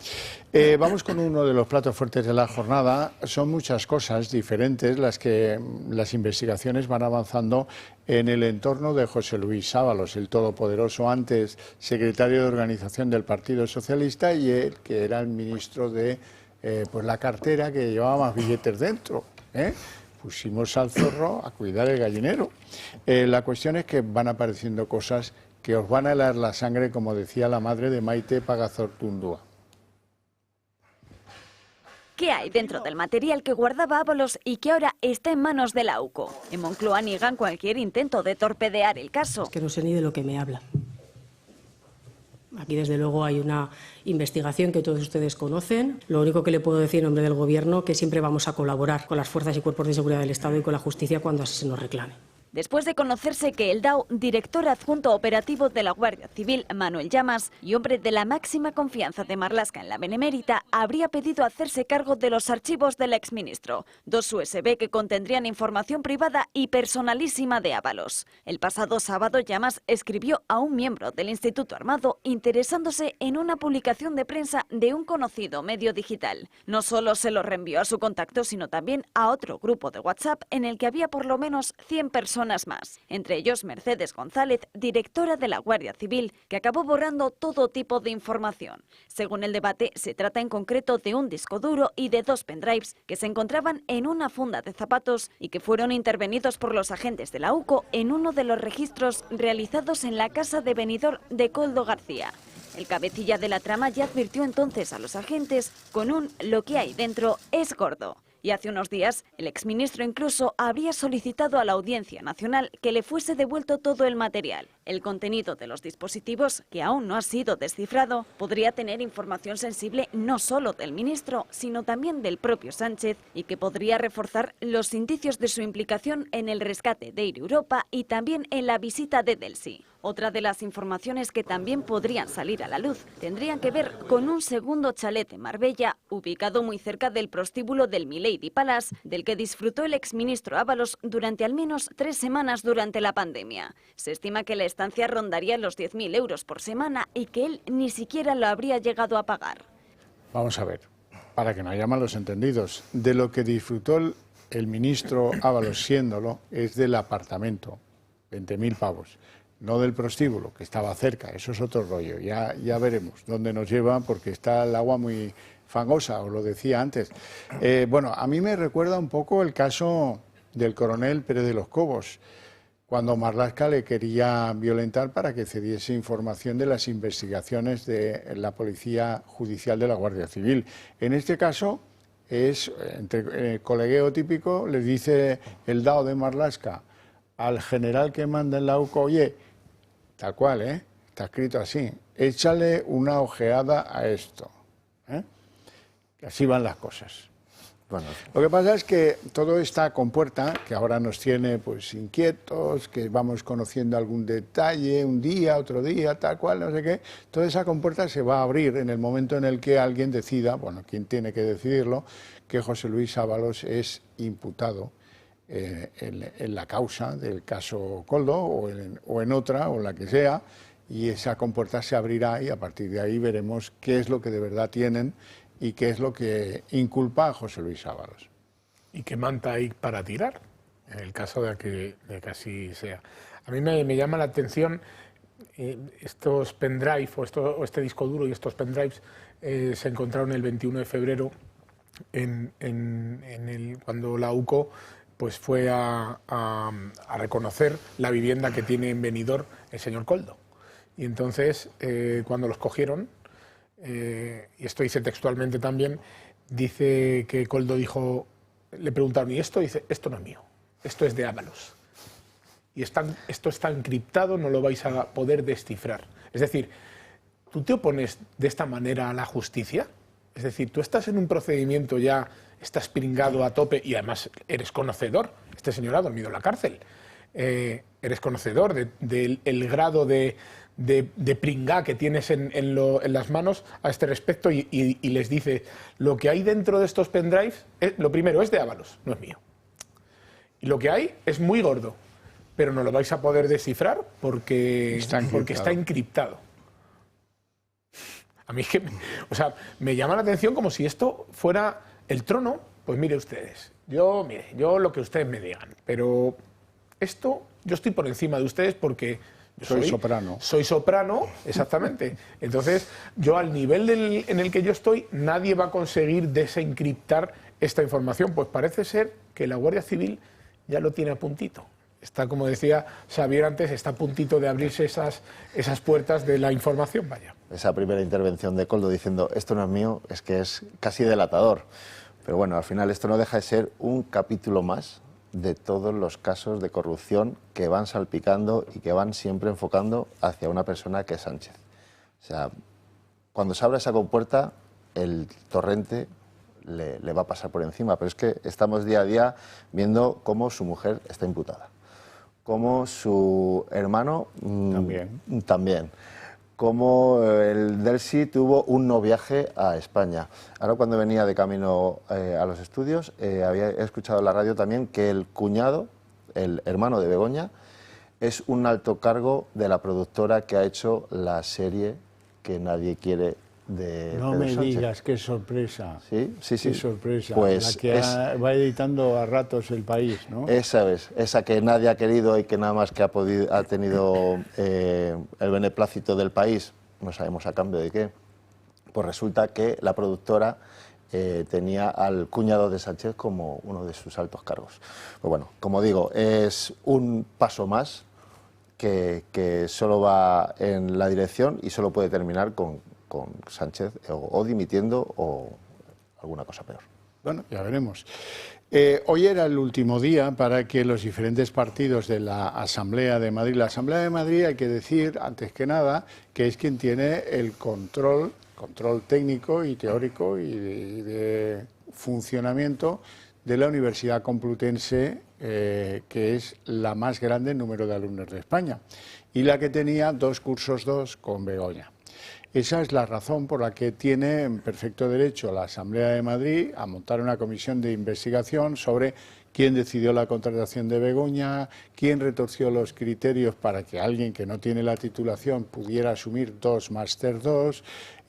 vamos con uno de los platos fuertes de la jornada. Son muchas cosas diferentes las que las investigaciones van avanzando en el entorno de José Luis Ábalos, el todopoderoso antes secretario de organización del Partido Socialista y el que era el ministro de pues la cartera que llevaba más billetes dentro. Pusimos al zorro a cuidar el gallinero. La cuestión es que van apareciendo cosas que os van a helar la sangre, como decía la madre de Maite Pagazortundúa. ¿Qué hay dentro del material que guardaba Ábalos y que ahora está en manos de la UCO? En Moncloa niegan cualquier intento de torpedear el caso. Es que no sé ni de lo que me habla. Aquí, desde luego, hay una investigación que todos ustedes conocen. Lo único que le puedo decir en nombre del Gobierno es que siempre vamos a colaborar con las fuerzas y cuerpos de seguridad del Estado y con la justicia cuando así se nos reclame. Después de conocerse que el DAO, director adjunto operativo de la Guardia Civil, Manuel Llamas, y hombre de la máxima confianza de Marlaska en la Benemérita, habría pedido hacerse cargo de los archivos del exministro, 2 USB que contendrían información privada y personalísima de Ábalos. El pasado sábado, Llamas escribió a un miembro del Instituto Armado interesándose en una publicación de prensa de un conocido medio digital. No solo se lo reenvió a su contacto, sino también a otro grupo de WhatsApp en el que había por lo menos 100 personas más, entre ellos Mercedes González, directora de la Guardia Civil, que acabó borrando todo tipo de información. Según el debate, se trata en concreto de un disco duro y de 2 pendrives que se encontraban en una funda de zapatos y que fueron intervenidos por los agentes de la UCO en uno de los registros realizados en la casa de Benidorm de Koldo García. El cabecilla de la trama ya advirtió entonces a los agentes con un "lo que hay dentro es gordo". Y hace unos días, el exministro incluso habría solicitado a la Audiencia Nacional que le fuese devuelto todo el material. El contenido de los dispositivos, que aún no ha sido descifrado, podría tener información sensible no solo del ministro, sino también del propio Sánchez, y que podría reforzar los indicios de su implicación en el rescate de Air Europa y también en la visita de Delsi. Otra de las informaciones que también podrían salir a la luz tendrían que ver con un segundo chalet en Marbella, ubicado muy cerca del prostíbulo del Milady Palace, del que disfrutó el exministro Ábalos durante al menos 3 semanas durante la pandemia. Se estima que la estancia rondaría los 10.000 euros por semana y que él ni siquiera lo habría llegado a pagar. Vamos a ver, para que no haya malos entendidos, de lo que disfrutó el ministro Ábalos siéndolo es del apartamento, 20.000 pavos. No del prostíbulo, que estaba cerca, eso es otro rollo. Ya veremos dónde nos lleva, porque está el agua muy fangosa, os lo decía antes. Bueno, a mí me recuerda un poco el caso del coronel Pérez de los Cobos, cuando Marlaska le quería violentar para que cediese información de las investigaciones de la Policía Judicial de la Guardia Civil. En este caso, es, entre colegueo típico, le dice el DAO de Marlaska al general que manda en la UCO, oye, tal cual, está escrito así, échale una ojeada a esto. Que así van las cosas. Bueno, lo que pasa es que todo esta compuerta, que ahora nos tiene pues inquietos, que vamos conociendo algún detalle, un día, otro día, tal cual, no sé qué, toda esa compuerta se va a abrir en el momento en el que alguien decida, bueno, quien tiene que decidirlo, que José Luis Ábalos es imputado en la causa del caso Koldo o en otra, o la que sea, y esa compuerta se abrirá y a partir de ahí veremos qué es lo que de verdad tienen y qué es lo que inculpa a José Luis Ábalos. ¿Y qué manta hay para tirar? En el caso de que así sea. A mí me llama la atención estos pendrive o este disco duro y estos pendrives se encontraron el 21 de febrero cuando la UCO pues fue a reconocer la vivienda que tiene en Benidorm el señor Koldo. Y entonces, cuando los cogieron, y esto dice textualmente también, dice que Koldo dijo, le preguntaron, ¿y esto? Dice, esto no es mío, esto es de Ábalos. Y esto está encriptado, no lo vais a poder descifrar. Es decir, ¿tú te opones de esta manera a la justicia? Es decir, tú estás en un procedimiento ya, estás pringado a tope y además eres conocedor, este señor ha dormido en la cárcel, eres conocedor del grado de pringá que tienes en las manos a este respecto y les dice, lo que hay dentro de estos pendrives, lo primero es de Ábalos, no es mío. Y lo que hay es muy gordo, pero no lo vais a poder descifrar porque está encriptado. A mí es que, me llama la atención como si esto fuera el trono. Pues mire ustedes, yo lo que ustedes me digan, pero esto, yo estoy por encima de ustedes porque soy soprano. Soy soprano, exactamente. Entonces, yo al nivel en el que yo estoy, nadie va a conseguir desencriptar esta información. Pues parece ser que la Guardia Civil ya lo tiene a puntito. Está, como decía Xavier antes, está a puntito de abrirse esas puertas de la información, vaya. Esa primera intervención de Koldo diciendo, esto no es mío, es que es casi delatador. Pero bueno, al final esto no deja de ser un capítulo más de todos los casos de corrupción que van salpicando y que van siempre enfocando hacia una persona que es Sánchez. O sea, cuando se abre esa compuerta, el torrente le va a pasar por encima, pero es que estamos día a día viendo cómo su mujer está imputada, cómo su hermano también, cómo el Delsi tuvo un no viaje a España. Ahora cuando venía de camino a los estudios, había escuchado en la radio también que el cuñado, el hermano de Begoña, es un alto cargo de la productora que ha hecho la serie que nadie quiere de No Pedro me Sánchez. digas, qué sorpresa. Sí. Qué sorpresa. Pues la que va editando a ratos El País, ¿no? Esa es, esa que nadie ha querido y que nada más que ha tenido el beneplácito del País, no sabemos a cambio de qué, pues resulta que la productora tenía al cuñado de Sánchez como uno de sus altos cargos. Pues bueno, como digo, es un paso más que solo va en la dirección y solo puede terminar con Sánchez o dimitiendo o alguna cosa peor. Bueno, ya veremos. Hoy era el último día para que los diferentes partidos de la Asamblea de Madrid, la Asamblea de Madrid, hay que decir, antes que nada, que es quien tiene el control técnico y teórico y de funcionamiento de la Universidad Complutense, que es la más grande en número de alumnos de España, y la que tenía 2 cursos 2 con Begoña. Esa es la razón por la que tiene en perfecto derecho la Asamblea de Madrid a montar una comisión de investigación sobre quién decidió la contratación de Begoña, quién retorció los criterios para que alguien que no tiene la titulación pudiera asumir 2 Máster 2,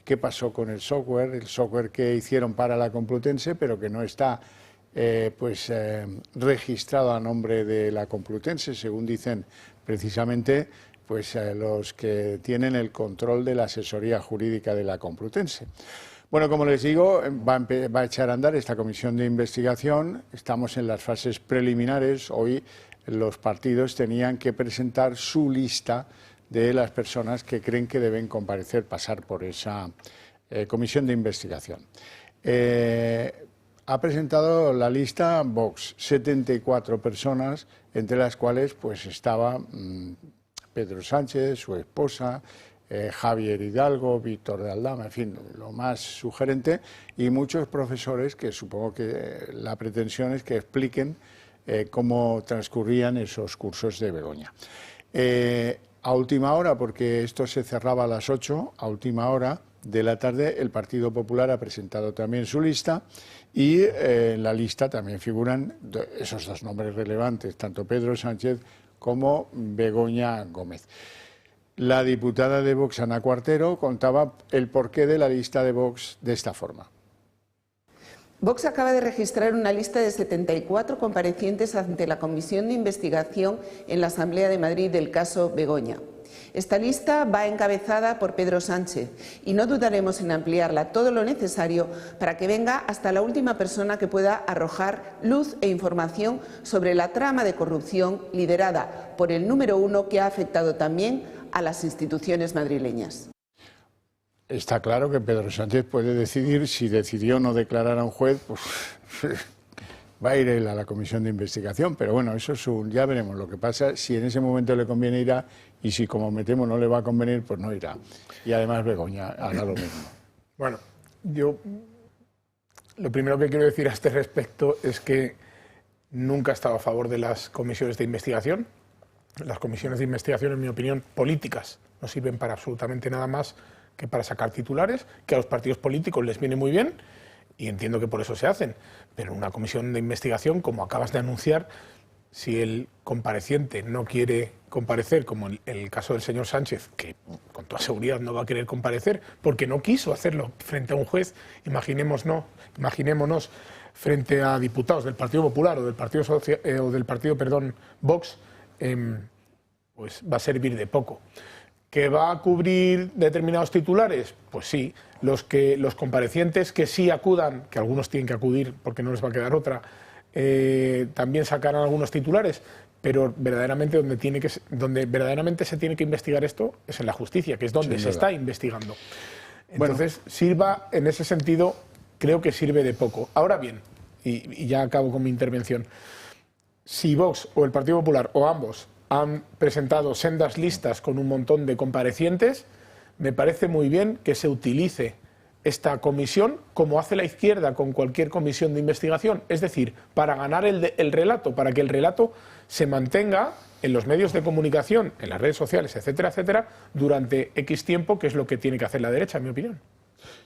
qué pasó con el software que hicieron para la Complutense, pero que no está registrado a nombre de la Complutense, según dicen precisamente los que tienen el control de la asesoría jurídica de la Complutense. Bueno, como les digo, va a echar a andar esta comisión de investigación. Estamos en las fases preliminares. Hoy los partidos tenían que presentar su lista de las personas que creen que deben comparecer, pasar por esa comisión de investigación. ha presentado la lista Vox, 74 personas, entre las cuales pues estaba Pedro Sánchez, su esposa, Javier Hidalgo, Víctor de Aldama, en fin, lo más sugerente, y muchos profesores que supongo que la pretensión es que expliquen cómo transcurrían esos cursos de Begoña. A última hora, porque esto se cerraba a las 8, a última hora de la tarde el Partido Popular ha presentado también su lista y en la lista también figuran esos dos nombres relevantes, tanto Pedro Sánchez como Begoña Gómez. La diputada de Vox, Ana Cuartero, contaba el porqué de la lista de Vox de esta forma. Vox acaba de registrar una lista de 74 comparecientes ante la Comisión de Investigación en la Asamblea de Madrid del caso Begoña. Esta lista va encabezada por Pedro Sánchez y no dudaremos en ampliarla todo lo necesario para que venga hasta la última persona que pueda arrojar luz e información sobre la trama de corrupción liderada por el número 1 que ha afectado también a las instituciones madrileñas. Está claro que Pedro Sánchez puede decidir, si decidió no declarar a un juez, pues va a ir él a la comisión de investigación, pero bueno, eso es ya veremos lo que pasa, si en ese momento le conviene irá, y si como me temo no le va a convenir, pues no irá. Y además Begoña hará lo mismo. Bueno, yo lo primero que quiero decir a este respecto es que nunca he estado a favor de las comisiones de investigación. Las comisiones de investigación, en mi opinión, políticas, no sirven para absolutamente nada más que para sacar titulares, que a los partidos políticos les viene muy bien, y entiendo que por eso se hacen. Pero una comisión de investigación, como acabas de anunciar, si el compareciente no quiere comparecer, como en el caso del señor Sánchez, que con toda seguridad no va a querer comparecer, porque no quiso hacerlo frente a un juez, imaginémonos frente a diputados del Partido Popular o del Partido Vox, pues va a servir de poco. ¿Que va a cubrir determinados titulares? Pues sí. Los comparecientes que sí acudan, que algunos tienen que acudir porque no les va a quedar otra, también sacarán algunos titulares, pero verdaderamente donde verdaderamente se tiene que investigar esto es en la justicia, que es donde se está investigando. Entonces, sirva, en ese sentido, creo que sirve de poco. Ahora bien, y ya acabo con mi intervención, si Vox o el Partido Popular o ambos han presentado sendas listas con un montón de comparecientes, me parece muy bien que se utilice esta comisión como hace la izquierda con cualquier comisión de investigación, es decir, para ganar el relato, para que el relato se mantenga en los medios de comunicación, en las redes sociales, etcétera, etcétera, durante X tiempo, que es lo que tiene que hacer la derecha, en mi opinión.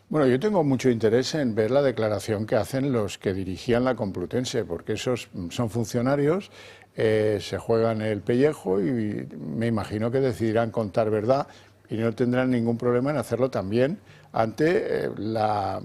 Bueno, yo tengo mucho interés en ver la declaración que hacen los que dirigían la Complutense, porque esos son funcionarios, se juegan el pellejo y me imagino que decidirán contar verdad y no tendrán ningún problema en hacerlo también ante la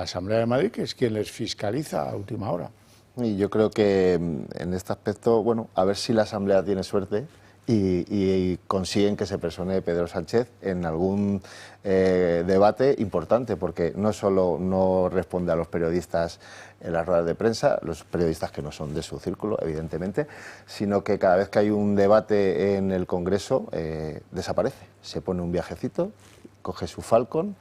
Asamblea de Madrid, que es quien les fiscaliza a última hora. Y yo creo que en este aspecto, bueno, a ver si la Asamblea tiene suerte y consiguen que se persone Pedro Sánchez en algún debate importante, porque no solo no responde a los periodistas en las ruedas de prensa, los periodistas que no son de su círculo, evidentemente, sino que cada vez que hay un debate en el Congreso desaparece, se pone un viajecito, coge su Falcon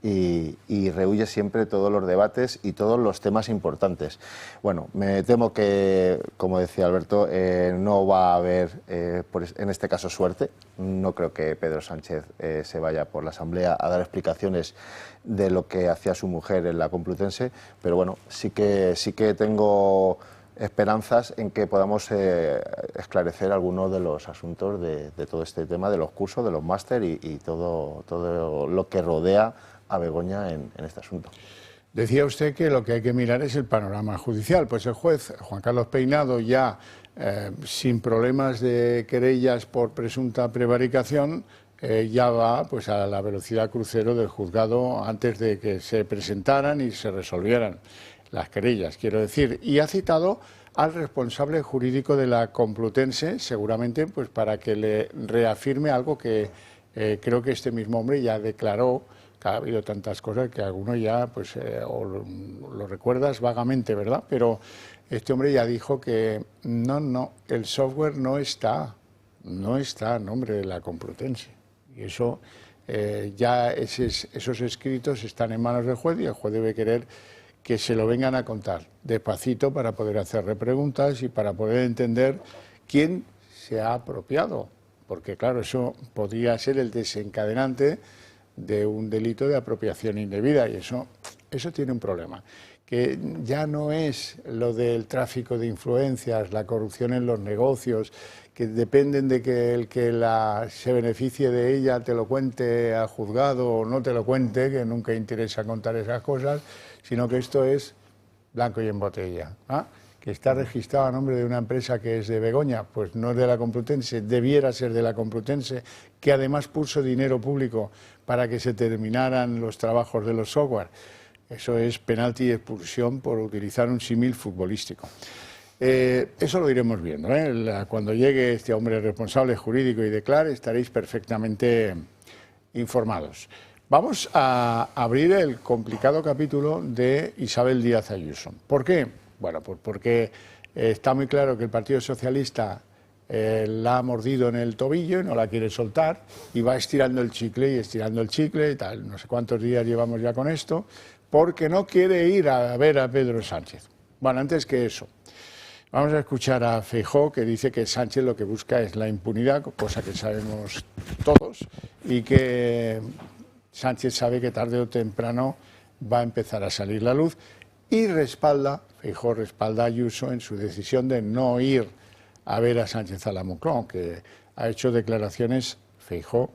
y rehuye siempre todos los debates y todos los temas importantes. Bueno, me temo que, como decía Alberto, no va a haber, en este caso, suerte. No creo que Pedro Sánchez se vaya por la Asamblea a dar explicaciones de lo que hacía su mujer en la Complutense, pero bueno, sí que tengo esperanzas en que podamos esclarecer algunos de los asuntos de todo este tema de los cursos, de los máster y todo lo que rodea a Begoña en este asunto. Decía usted que lo que hay que mirar es el panorama judicial. Pues el juez Juan Carlos Peinado, ya sin problemas de querellas por presunta prevaricación, ya va pues a la velocidad crucero del juzgado antes de que se presentaran y se resolvieran las querellas, quiero decir. Y ha citado al responsable jurídico de la Complutense, seguramente pues para que le reafirme algo que creo que este mismo hombre ya declaró, que ha habido tantas cosas que alguno ya pues o lo recuerdas vagamente, ¿verdad? Pero este hombre ya dijo que no, el software no está a nombre de la Complutense. Y eso ya esos escritos están en manos del juez y el juez debe querer que se lo vengan a contar despacito para poder hacerle preguntas y para poder entender quién se ha apropiado, porque claro, eso podría ser el desencadenante de un delito de apropiación indebida y eso tiene un problema, que ya no es lo del tráfico de influencias, la corrupción en los negocios, que dependen de que el que se beneficie de ella te lo cuente a juzgado o no te lo cuente, que nunca interesa contar esas cosas, sino que esto es blanco y en botella. ¿Ah? Que está registrado a nombre de una empresa que es de Begoña, pues no es de la Complutense, debiera ser de la Complutense, que además puso dinero público para que se terminaran los trabajos de los software. Eso es penalti y expulsión por utilizar un símil futbolístico. Eso lo iremos viendo, ¿eh? Cuando llegue este hombre responsable jurídico y declare, estaréis perfectamente informados. Vamos a abrir el complicado capítulo de Isabel Díaz Ayuso. ¿Por qué? Bueno, pues porque está muy claro que el Partido Socialista la ha mordido en el tobillo y no la quiere soltar y va estirando el chicle y tal. No sé cuántos días llevamos ya con esto, porque no quiere ir a ver a Pedro Sánchez. Bueno, antes que eso, vamos a escuchar a Feijóo, que dice que Sánchez lo que busca es la impunidad, cosa que sabemos todos, y que Sánchez sabe que tarde o temprano va a empezar a salir la luz, y Feijóo respalda a Ayuso en su decisión de no ir a ver a Sánchez a la Moncloa, aunque ha hecho declaraciones, Feijóo,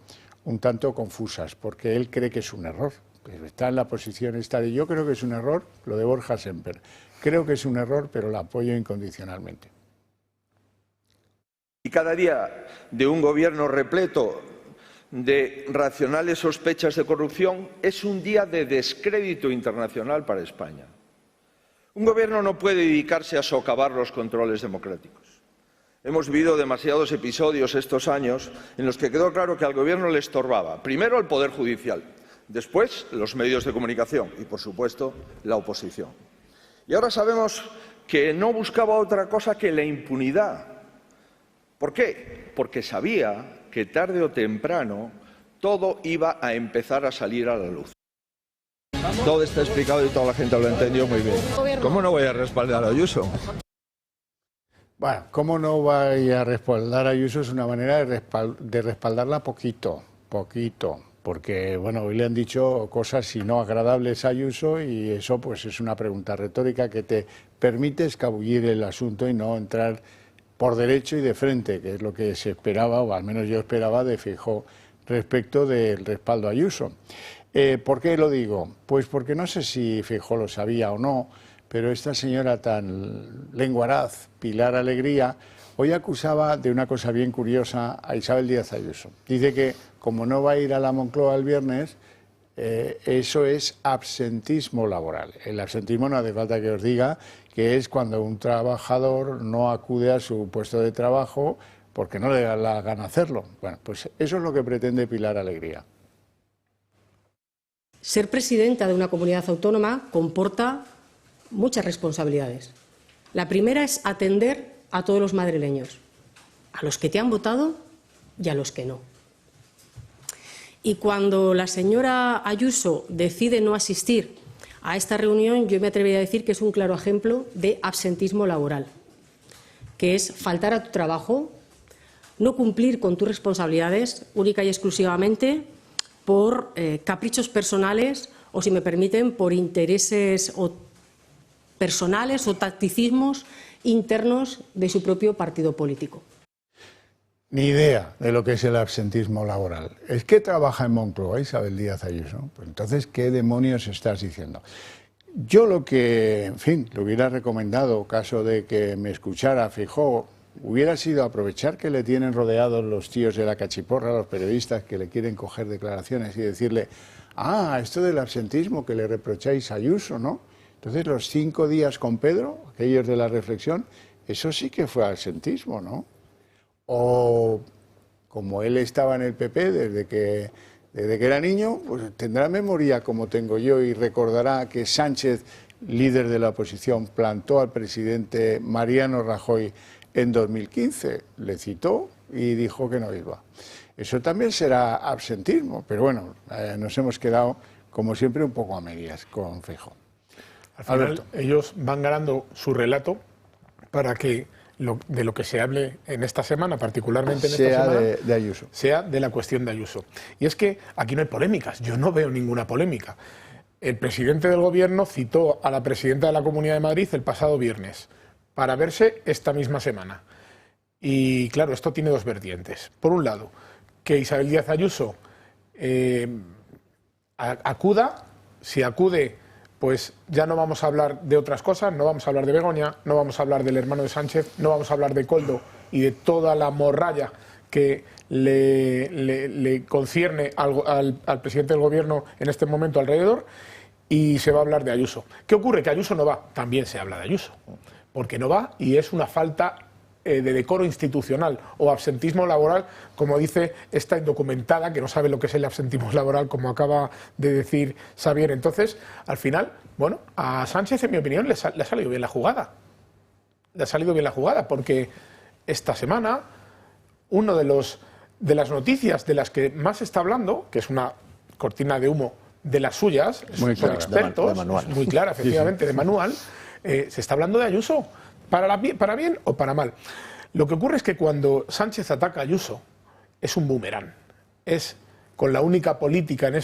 un tanto confusas, porque él cree que es un error. Está en la posición esta de yo creo que es un error, lo de Borja Semper. Creo que es un error, pero la apoyo incondicionalmente. Y cada día de un gobierno repleto de racionales sospechas de corrupción es un día de descrédito internacional para España. Un gobierno no puede dedicarse a socavar los controles democráticos. Hemos vivido demasiados episodios estos años en los que quedó claro que al gobierno le estorbaba, primero el Poder Judicial, después los medios de comunicación y, por supuesto, la oposición. Y ahora sabemos que no buscaba otra cosa que la impunidad. ¿Por qué? Porque sabía que tarde o temprano todo iba a empezar a salir a la luz. Todo está explicado y toda la gente lo entendió muy bien. ¿Cómo no voy a respaldar a Ayuso? Bueno, ¿cómo no voy a respaldar a Ayuso? Es una manera de respaldarla poquito, porque bueno, hoy le han dicho cosas si no agradables a Ayuso y eso pues es una pregunta retórica que te permite escabullir el asunto y no entrar por derecho y de frente, que es lo que se esperaba, o al menos yo esperaba, de Feijóo respecto del respaldo a Ayuso. ¿Por qué lo digo? Pues porque no sé si Feijóo lo sabía o no, pero esta señora tan lenguaraz, Pilar Alegría, hoy acusaba de una cosa bien curiosa a Isabel Díaz Ayuso. Dice que como no va a ir a la Moncloa el viernes, eso es absentismo laboral. El absentismo no hace falta que os diga que es cuando un trabajador no acude a su puesto de trabajo porque no le da la gana hacerlo. Bueno, pues eso es lo que pretende Pilar Alegría. Ser presidenta de una comunidad autónoma comporta muchas responsabilidades. La primera es atender a todos los madrileños, a los que te han votado y a los que no. Y cuando la señora Ayuso decide no asistir a esta reunión, yo me atrevería a decir que es un claro ejemplo de absentismo laboral, que es faltar a tu trabajo, no cumplir con tus responsabilidades única y exclusivamente por caprichos personales o, si me permiten, por intereses personales o tacticismos internos de su propio partido político. Ni idea de lo que es el absentismo laboral. ¿Es que trabaja en Moncloa Isabel Díaz Ayuso? Pues entonces, ¿qué demonios estás diciendo? Yo lo que, en fin, le hubiera recomendado, caso de que me escuchara Feijóo, hubiera sido aprovechar que le tienen rodeados los tíos de la cachiporra, los periodistas que le quieren coger declaraciones y decirle, esto del absentismo que le reprocháis a Ayuso, ¿no? Entonces los 5 días con Pedro, aquellos de la reflexión, eso sí que fue absentismo, ¿no? O como él estaba en el PP desde que era niño, pues tendrá memoria como tengo yo y recordará que Sánchez, líder de la oposición, plantó al presidente Mariano Rajoy en 2015, le citó y dijo que no iba. Eso también será absentismo, pero bueno, nos hemos quedado, como siempre, un poco a medias con Feijóo. Al final, ellos van ganando su relato para que de lo que se hable en esta semana, particularmente en esta semana, de Ayuso. Sea de la cuestión de Ayuso. Y es que aquí no hay polémicas, yo no veo ninguna polémica. El presidente del Gobierno citó a la presidenta de la Comunidad de Madrid el pasado viernes para verse esta misma semana. Y claro, esto tiene dos vertientes. Por un lado, que Isabel Díaz Ayuso acuda, si acude, pues ya no vamos a hablar de otras cosas, no vamos a hablar de Begoña, no vamos a hablar del hermano de Sánchez, no vamos a hablar de Koldo y de toda la morralla que le concierne al presidente del Gobierno en este momento alrededor, y se va a hablar de Ayuso. ¿Qué ocurre? Que Ayuso no va, también se habla de Ayuso, porque no va y es una falta de decoro institucional o absentismo laboral, como dice esta indocumentada que no sabe lo que es el absentismo laboral, como acaba de decir Xavier. Entonces, al final, bueno, a Sánchez, en mi opinión, le ha salido bien la jugada. Le ha salido bien la jugada, porque esta semana uno de las noticias de las que más se está hablando, que es una cortina de humo de las suyas, son expertos, de manual. Muy clara, efectivamente, de manual, se está hablando de Ayuso. Para bien o para mal. Lo que ocurre es que cuando Sánchez ataca a Ayuso, es un boomerang. Es con la única política en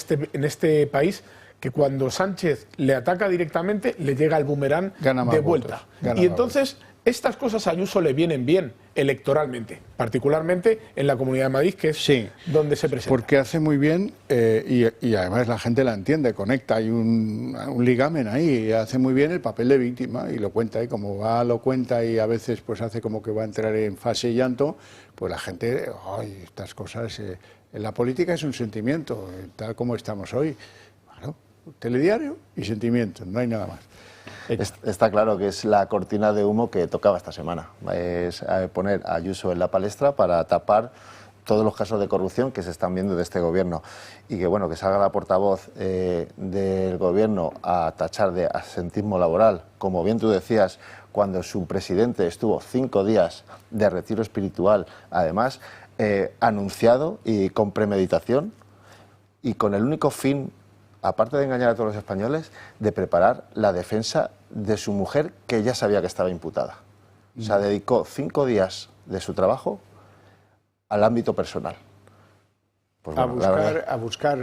este país que cuando Sánchez le ataca directamente, le llega el boomerang de vuelta. Y entonces, estas cosas a Ayuso le vienen bien electoralmente, particularmente en la Comunidad de Madrid, que es donde se presenta. Porque hace muy bien, y además la gente la entiende, conecta, hay un ligamen ahí, hace muy bien el papel de víctima y lo cuenta, y como lo cuenta y a veces pues hace como que va a entrar en fase llanto, pues la gente, ay, estas cosas, en la política es un sentimiento, tal como estamos hoy, bueno, telediario y sentimiento, no hay nada más. Está claro que es la cortina de humo que tocaba esta semana. Es poner a Ayuso en la palestra para tapar todos los casos de corrupción que se están viendo de este gobierno. Y que bueno, que salga la portavoz del gobierno a tachar de absentismo laboral, como bien tú decías, cuando su presidente estuvo 5 días de retiro espiritual, además, anunciado y con premeditación, y con el único fin, aparte de engañar a todos los españoles, de preparar la defensa de su mujer, que ya sabía que estaba imputada. O sea, dedicó 5 días de su trabajo al ámbito personal. Pues bueno, a buscar,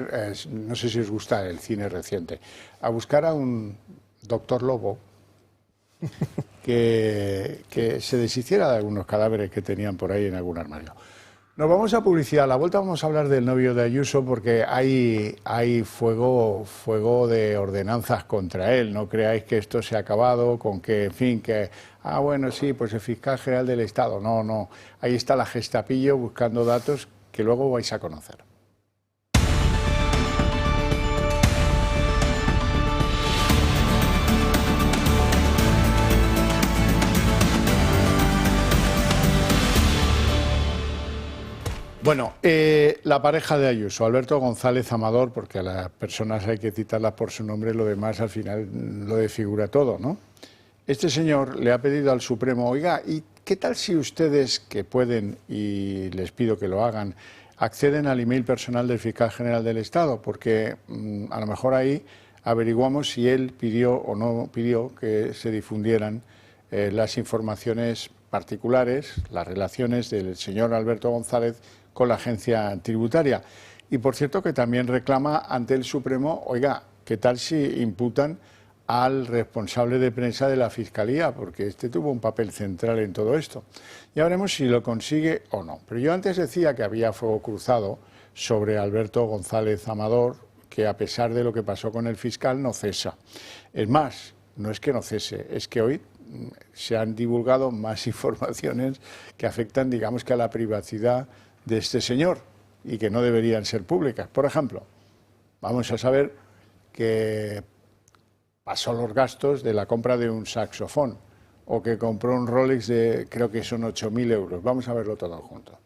no sé si os gusta el cine reciente, a buscar a un doctor Lobo que se deshiciera de algunos cadáveres que tenían por ahí en algún armario. Nos vamos a publicidad. A la vuelta vamos a hablar del novio de Ayuso, porque hay fuego de ordenanzas contra él. No creáis que esto se ha acabado con que, en fin, bueno, sí, pues el fiscal general del Estado. No. Ahí está la Gestapillo buscando datos que luego vais a conocer. Bueno, la pareja de Ayuso, Alberto González Amador, porque a las personas hay que citarlas por su nombre, lo demás al final lo desfigura todo, ¿no? Este señor le ha pedido al Supremo, oiga, ¿y qué tal si ustedes, que pueden, y les pido que lo hagan, acceden al email personal del fiscal general del Estado? Porque a lo mejor ahí averiguamos si él pidió o no pidió que se difundieran las informaciones particulares, las relaciones del señor Alberto González con la agencia tributaria. Y por cierto que también reclama ante el Supremo, oiga, ¿qué tal si imputan al responsable de prensa de la Fiscalía? Porque este tuvo un papel central en todo esto. Ya veremos si lo consigue o no. Pero yo antes decía que había fuego cruzado sobre Alberto González Amador, que a pesar de lo que pasó con el fiscal no cesa. Es más, no es que no cese, es que hoy se han divulgado más informaciones que afectan, digamos, que a la privacidad de este señor y que no deberían ser públicas. Por ejemplo, vamos a saber que pasó los gastos de la compra de un saxofón o que compró un Rolex de, creo que son 8.000 euros. Vamos a verlo todo junto.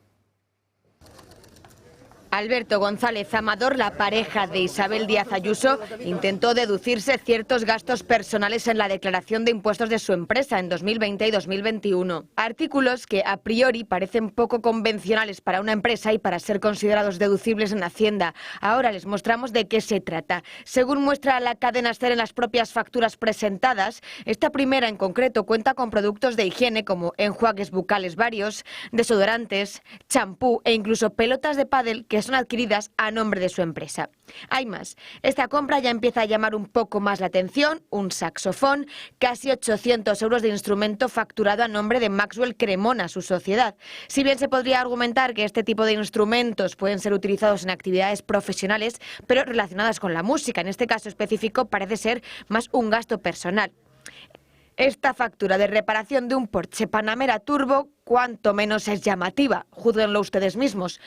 Alberto González Amador, la pareja de Isabel Díaz Ayuso, intentó deducirse ciertos gastos personales en la declaración de impuestos de su empresa en 2020 y 2021. Artículos que a priori parecen poco convencionales para una empresa y para ser considerados deducibles en Hacienda. Ahora les mostramos de qué se trata. Según muestra la cadena SER en las propias facturas presentadas, esta primera en concreto cuenta con productos de higiene como enjuagues bucales varios, desodorantes, champú e incluso pelotas de pádel que son adquiridas a nombre de su empresa. Hay más. Esta compra ya empieza a llamar un poco más la atención. Un saxofón, casi 800 euros de instrumento facturado a nombre de Maxwell Cremona, su sociedad. Si bien se podría argumentar que este tipo de instrumentos pueden ser utilizados en actividades profesionales, pero relacionadas con la música, en este caso específico parece ser más un gasto personal. Esta factura de reparación de un Porsche Panamera Turbo cuanto menos es llamativa, júzguenlo ustedes mismos.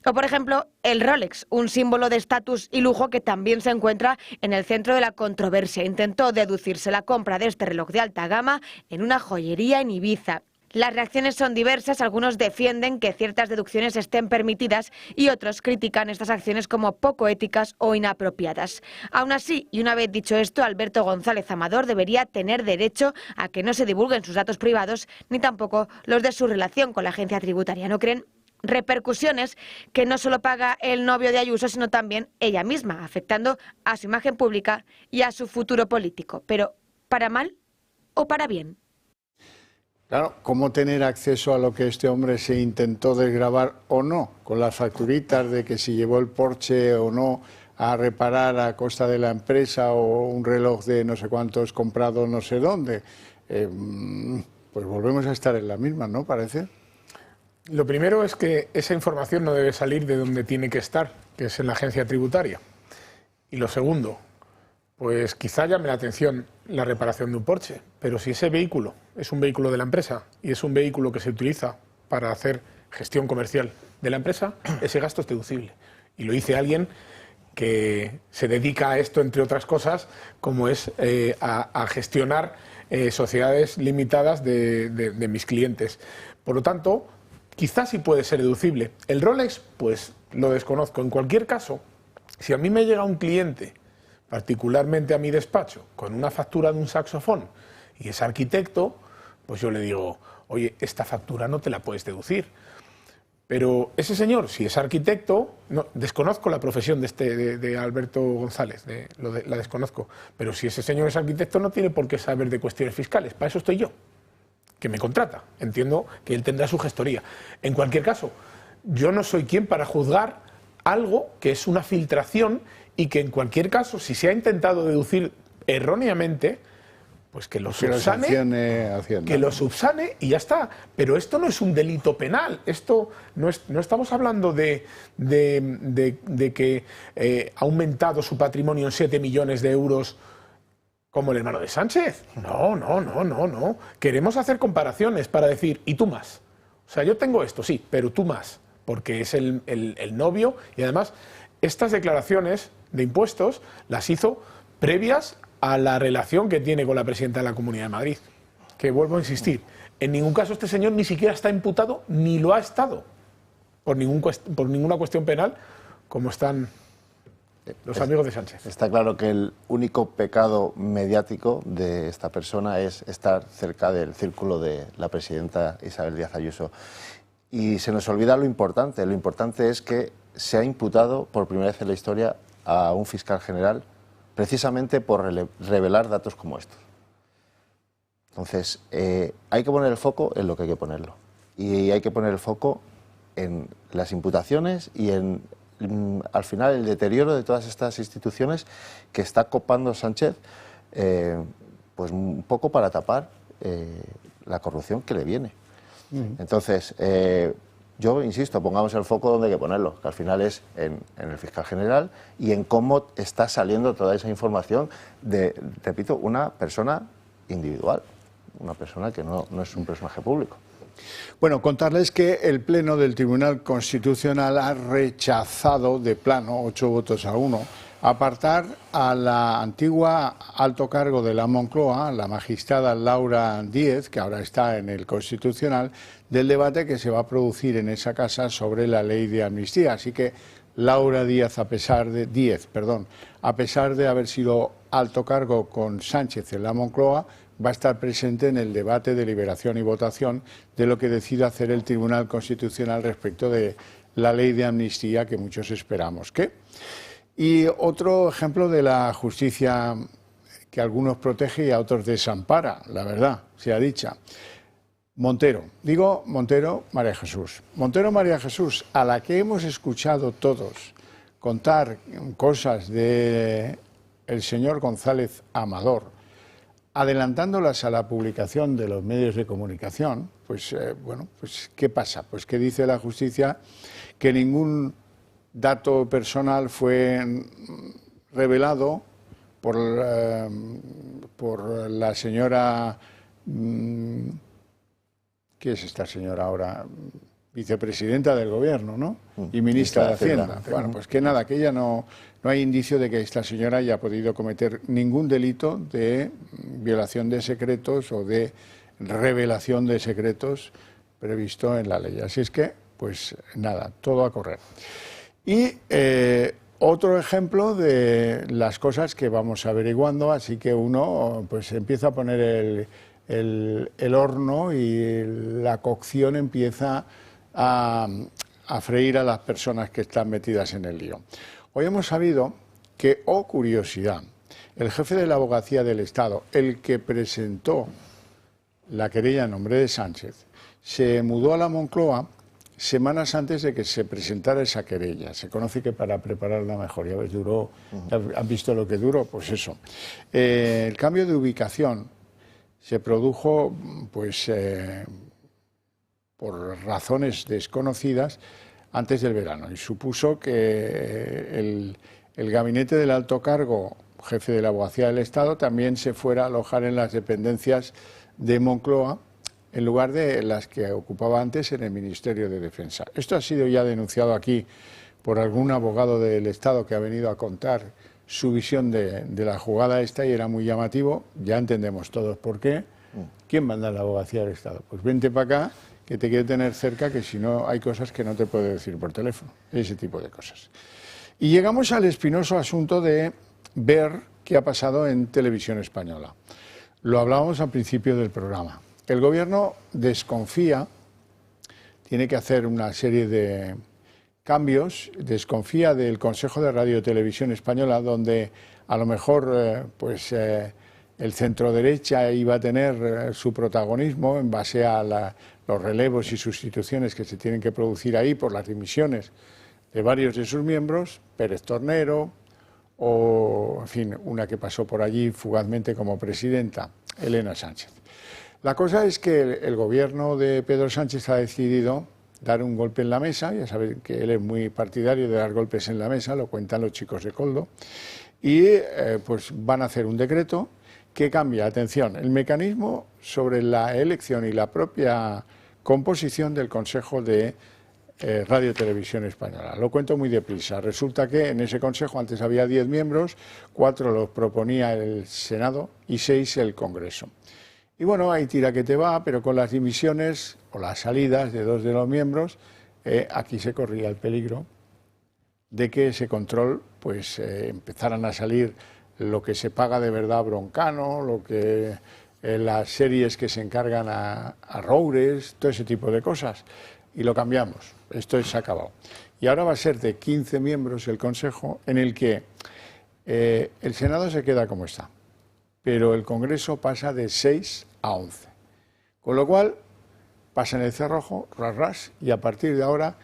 O por ejemplo, el Rolex, un símbolo de estatus y lujo que también se encuentra en el centro de la controversia. Intentó deducirse la compra de este reloj de alta gama en una joyería en Ibiza. Las reacciones son diversas, algunos defienden que ciertas deducciones estén permitidas y otros critican estas acciones como poco éticas o inapropiadas. Aún así, y una vez dicho esto, Alberto González Amador debería tener derecho a que no se divulguen sus datos privados ni tampoco los de su relación con la agencia tributaria, ¿no creen? Repercusiones que no solo paga el novio de Ayuso, sino también ella misma, afectando a su imagen pública y a su futuro político. Pero, ¿para mal o para bien? Claro, ¿cómo tener acceso a lo que este hombre se intentó desgravar o no? Con las facturitas de que si llevó el Porsche o no a reparar a costa de la empresa o un reloj de no sé cuántos comprado no sé dónde. Pues volvemos a estar en la misma, ¿no? Parece. Lo primero es que esa información no debe salir de donde tiene que estar, que es en la agencia tributaria. Y lo segundo, pues quizá llame la atención la reparación de un Porsche, pero si ese vehículo es un vehículo de la empresa y es un vehículo que se utiliza para hacer gestión comercial de la empresa, ese gasto es deducible. Y lo dice alguien que se dedica a esto, entre otras cosas, como es a gestionar sociedades limitadas de mis clientes. Por lo tanto, quizás sí puede ser deducible. El Rolex, pues lo desconozco. En cualquier caso, si a mí me llega un cliente, particularmente a mi despacho, con una factura de un saxofón y es arquitecto, pues yo le digo, oye, esta factura no te la puedes deducir. Pero ese señor, si es arquitecto, no, desconozco la profesión de Alberto González, la desconozco, pero si ese señor es arquitecto no tiene por qué saber de cuestiones fiscales, para eso estoy yo, que me contrata. Entiendo que él tendrá su gestoría. En cualquier caso, yo no soy quien para juzgar algo que es una filtración y que en cualquier caso, si se ha intentado deducir erróneamente, pues que lo subsane y ya está. Pero esto no es un delito penal. Esto no estamos hablando de que ha aumentado su patrimonio en 7 millones de euros como el hermano de Sánchez. No. Queremos hacer comparaciones para decir, ¿y tú más? O sea, yo tengo esto, sí, pero tú más, porque es el novio y además estas declaraciones de impuestos las hizo previas a la relación que tiene con la presidenta de la Comunidad de Madrid. Que vuelvo a insistir, en ningún caso este señor ni siquiera está imputado, ni lo ha estado, por ninguna cuestión penal, como están los amigos de Sánchez. Está claro que el único pecado mediático de esta persona es estar cerca del círculo de la presidenta Isabel Díaz Ayuso. Y se nos olvida lo importante es que se ha imputado por primera vez en la historia a un fiscal general precisamente por revelar datos como estos. Entonces, hay que poner el foco en lo que hay que ponerlo. Y hay que poner el foco en las imputaciones y en, al final, el deterioro de todas estas instituciones que está copando Sánchez, pues un poco para tapar la corrupción que le viene. Entonces, yo insisto, pongamos el foco donde hay que ponerlo, que al final es en el fiscal general y en cómo está saliendo toda esa información de, repito, una persona individual, una persona que no es un personaje público. Bueno, contarles que el Pleno del Tribunal Constitucional ha rechazado de plano, 8 votos a 1, apartar a la antigua alto cargo de la Moncloa, la magistrada Laura Díez, que ahora está en el Constitucional, del debate que se va a producir en esa casa sobre la ley de amnistía. Así que Laura Díaz, a pesar de haber sido alto cargo con Sánchez en la Moncloa, va a estar presente en el debate, deliberación y votación de lo que decida hacer el Tribunal Constitucional respecto de la ley de amnistía que muchos esperamos. Y otro ejemplo de la justicia que a algunos protege y a otros desampara, la verdad, sea dicha. Montero María Jesús. Montero María Jesús, a la que hemos escuchado todos contar cosas de el señor González Amador, adelantándolas a la publicación de los medios de comunicación, pues ¿qué pasa? Pues que dice la justicia que ningún dato personal fue revelado por la señora, ¿qué es esta señora ahora? Vicepresidenta del Gobierno, ¿no? Y ministra de Hacienda. Bueno, pues que nada, que ella no hay indicio de que esta señora haya podido cometer ningún delito de violación de secretos o de revelación de secretos previsto en la ley. Así es que, pues nada, todo a correr. Y otro ejemplo de las cosas que vamos averiguando, así que uno pues empieza a poner el horno y la cocción empieza a freír a las personas que están metidas en el lío. Hoy hemos sabido que, oh curiosidad, el jefe de la Abogacía del Estado, el que presentó la querella en nombre de Sánchez, se mudó a la Moncloa semanas antes de que se presentara esa querella. Se conoce que para prepararla mejor, ya ves, duró, ¿han visto lo que duró? Pues eso. El cambio de ubicación se produjo pues por razones desconocidas antes del verano y supuso que el gabinete del alto cargo, jefe de la Abogacía del Estado, también se fuera a alojar en las dependencias de Moncloa en lugar de las que ocupaba antes en el Ministerio de Defensa. Esto ha sido ya denunciado aquí por algún abogado del Estado que ha venido a contar su visión de la jugada esta y era muy llamativo. Ya entendemos todos por qué. ¿Quién manda en la Abogacía del Estado? Pues vente para acá, que te quiere tener cerca, que si no hay cosas que no te puede decir por teléfono. Ese tipo de cosas. Y llegamos al espinoso asunto de ver qué ha pasado en Televisión Española. Lo hablábamos al principio del programa. El Gobierno desconfía, tiene que hacer una serie de cambios, desconfía del Consejo de Radio y Televisión Española, donde a lo mejor el centroderecha iba a tener su protagonismo en base a los relevos y sustituciones que se tienen que producir ahí por las dimisiones de varios de sus miembros, Pérez Tornero o, en fin, una que pasó por allí fugazmente como presidenta, Elena Sánchez. La cosa es que el gobierno de Pedro Sánchez ha decidido dar un golpe en la mesa, ya saben que él es muy partidario de dar golpes en la mesa, lo cuentan los chicos de Coldo, y pues van a hacer un decreto que cambia, atención, el mecanismo sobre la elección y la propia composición del Consejo de Radio Televisión Española. Lo cuento muy deprisa. Resulta que en ese Consejo antes había 10 miembros, 4 los proponía el Senado y 6 el Congreso. Y bueno, ahí tira que te va, pero con las dimisiones o las salidas de 2 de los miembros, aquí se corría el peligro de que ese control pues empezaran a salir lo que se paga de verdad a Broncano, lo que las series que se encargan a Roures, todo ese tipo de cosas. Y lo cambiamos, esto se ha acabado. Y ahora va a ser de 15 miembros el Consejo, en el que el Senado se queda como está, pero el Congreso pasa de 6 a 11. Con lo cual, pasan el cerrojo, ras, y a partir de ahora,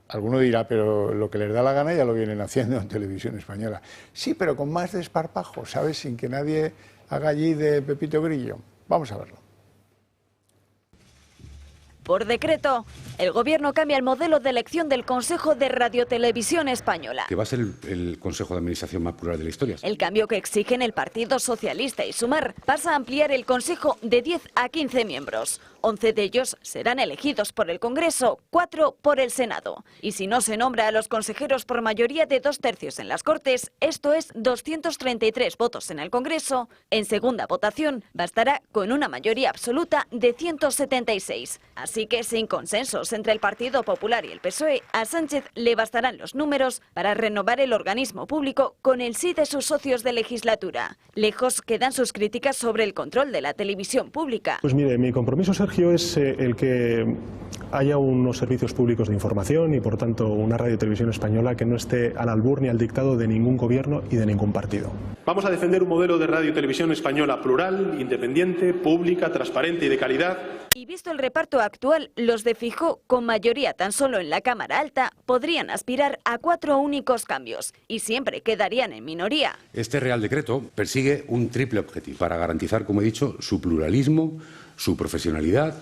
alguno dirá, pero lo que les da la gana ya lo vienen haciendo en Televisión Española. Sí, pero con más desparpajo, ¿sabes? Sin que nadie haga allí de Pepito Grillo. Vamos a verlo. Por decreto, el Gobierno cambia el modelo de elección del Consejo de Radiotelevisión Española. Que va a ser el Consejo de Administración más plural de la historia. El cambio que exigen el Partido Socialista y Sumar pasa a ampliar el Consejo de 10 a 15 miembros. 11 de ellos serán elegidos por el Congreso, 4 por el Senado. Y si no se nombra a los consejeros por mayoría de 2/3 en las Cortes, esto es 233 votos en el Congreso, en segunda votación bastará con una mayoría absoluta de 176. Así Así que sin consensos entre el Partido Popular y el PSOE, a Sánchez le bastarán los números para renovar el organismo público con el sí de sus socios de legislatura. Lejos quedan sus críticas sobre el control de la televisión pública. Pues mire, mi compromiso, Sergio, es el que haya unos servicios públicos de información y, por tanto, una radio y televisión española que no esté al albur ni al dictado de ningún gobierno y de ningún partido. Vamos a defender un modelo de radio y televisión española plural, independiente, pública, transparente y de calidad. Y visto el reparto actual, los de Feijóo, con mayoría tan solo en la Cámara Alta, podrían aspirar a 4 únicos cambios y siempre quedarían en minoría. Este Real Decreto persigue un triple objetivo para garantizar, como he dicho, su pluralismo, su profesionalidad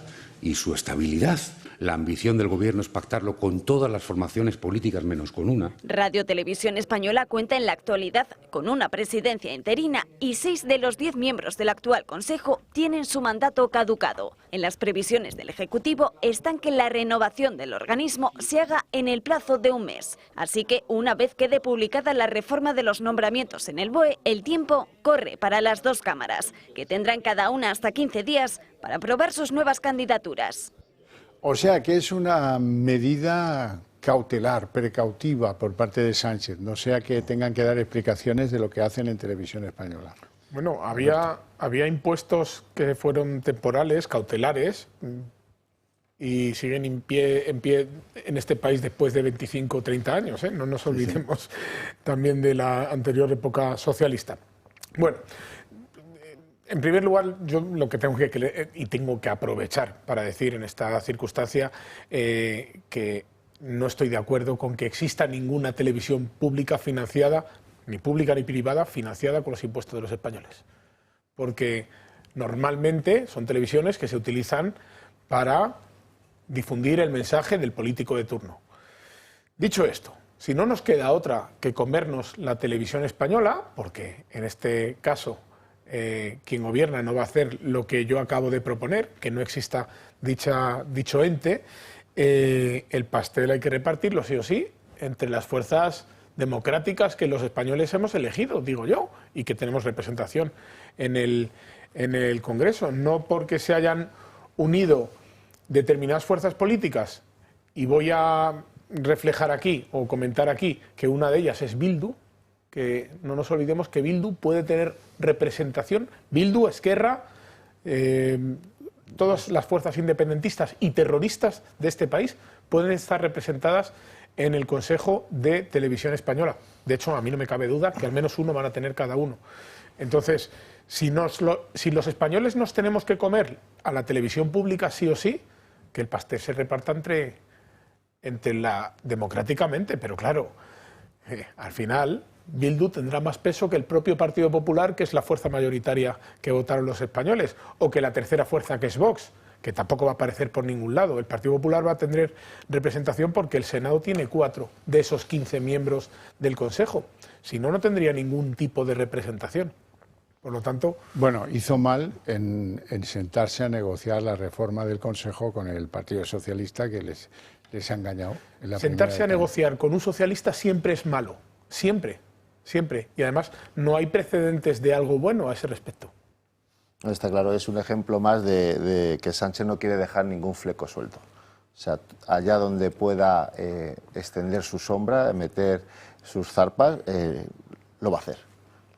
y su estabilidad. La ambición del Gobierno es pactarlo con todas las formaciones políticas menos con una. Radio Televisión Española cuenta en la actualidad con una presidencia interina y 6 de los 10 miembros del actual Consejo tienen su mandato caducado. En las previsiones del Ejecutivo están que la renovación del organismo se haga en el plazo de un mes. Así que una vez quede publicada la reforma de los nombramientos en el BOE, el tiempo corre para las 2 cámaras, que tendrán cada una hasta 15 días para aprobar sus nuevas candidaturas. O sea que es una medida cautelar, precautiva por parte de Sánchez, no sea que tengan que dar explicaciones de lo que hacen en Televisión Española. Bueno, había impuestos que fueron temporales, cautelares, y siguen en pie en este país después de 25 o 30 años, ¿eh? No nos olvidemos también de la anterior época socialista. Bueno, en primer lugar, yo lo que tengo que aprovechar para decir en esta circunstancia que no estoy de acuerdo con que exista ninguna televisión pública financiada, ni pública ni privada, financiada con los impuestos de los españoles. Porque normalmente son televisiones que se utilizan para difundir el mensaje del político de turno. Dicho esto, si no nos queda otra que comernos la televisión española, porque en este caso quien gobierna no va a hacer lo que yo acabo de proponer, que no exista dicho ente, el pastel hay que repartirlo sí o sí entre las fuerzas democráticas que los españoles hemos elegido, digo yo, y que tenemos representación en el Congreso. No porque se hayan unido determinadas fuerzas políticas, y voy a reflejar aquí o comentar aquí que una de ellas es Bildu, que no nos olvidemos que Bildu puede tener representación, Bildu, Esquerra, todas las fuerzas independentistas y terroristas de este país pueden estar representadas en el Consejo de Televisión Española. De hecho, a mí no me cabe duda que al menos uno van a tener cada uno. Entonces, si los españoles nos tenemos que comer a la televisión pública sí o sí, que el pastel se reparta democráticamente, pero claro, al final Bildu tendrá más peso que el propio Partido Popular, que es la fuerza mayoritaria que votaron los españoles, o que la tercera fuerza, que es Vox, que tampoco va a aparecer por ningún lado. El Partido Popular va a tener representación porque el Senado tiene 4 de esos 15 miembros del Consejo. Si no, no tendría ningún tipo de representación. Por lo tanto... Bueno, hizo mal en sentarse a negociar la reforma del Consejo con el Partido Socialista, que les ha engañado. Sentarse a negociar con un socialista siempre es malo. Siempre. Siempre. Y además no hay precedentes de algo bueno a ese respecto. Está claro, es un ejemplo más de que Sánchez no quiere dejar ningún fleco suelto. O sea, allá donde pueda extender su sombra, meter sus zarpas, lo va a hacer.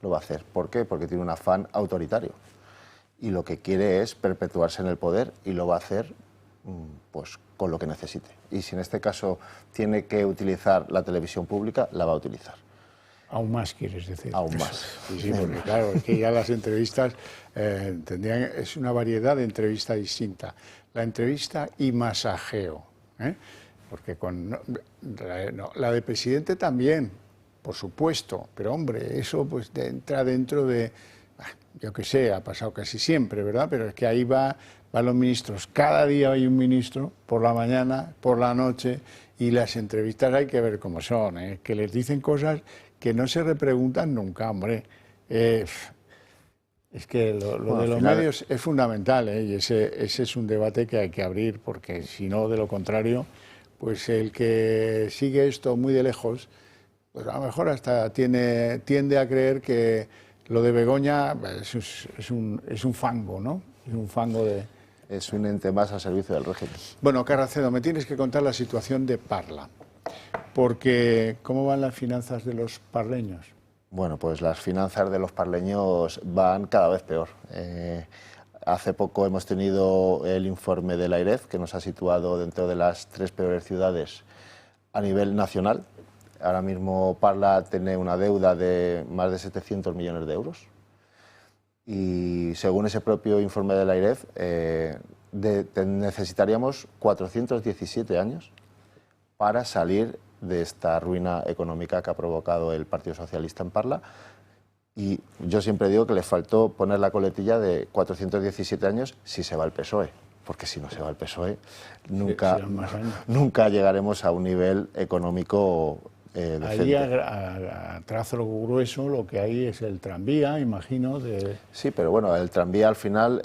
Lo va a hacer. ¿Por qué? Porque tiene un afán autoritario. Y lo que quiere es perpetuarse en el poder, y lo va a hacer pues con lo que necesite. Y si en este caso tiene que utilizar la televisión pública, la va a utilizar. Aún más, quieres decir. Aún más. Sí, porque claro, es que ya las entrevistas es una variedad de entrevista distinta. La entrevista y masajeo, porque la de presidente también, por supuesto, pero hombre, eso pues entra dentro de, yo qué sé, ha pasado casi siempre, ¿verdad? Pero es que ahí van los ministros, cada día hay un ministro, por la mañana, por la noche, y las entrevistas hay que ver cómo son, que les dicen cosas que no se repreguntan nunca, hombre. Es que lo de los medios es fundamental, y ese es un debate que hay que abrir, porque si no, de lo contrario, pues el que sigue esto muy de lejos, pues a lo mejor hasta tiende a creer que lo de Begoña es un fango, ¿no? Es un fango Es un ente más al servicio del régimen. Bueno, Carracedo, me tienes que contar la situación de Parla, porque ¿cómo van las finanzas de los parleños? Bueno, pues las finanzas de los parleños van cada vez peor. Hace poco hemos tenido el informe de la AIREF, que nos ha situado dentro de las 3 peores ciudades a nivel nacional. Ahora mismo Parla tiene una deuda de más de 700 millones de euros. Y según ese propio informe de la AIREF, necesitaríamos 417 años para salir de esta ruina económica que ha provocado el Partido Socialista en Parla. Y yo siempre digo que les faltó poner la coletilla de 417 años si se va el PSOE, porque si no se va el PSOE nunca llegaremos a un nivel económico decente. Allí a trazo grueso lo que hay es el tranvía, imagino. Sí, pero bueno, el tranvía al final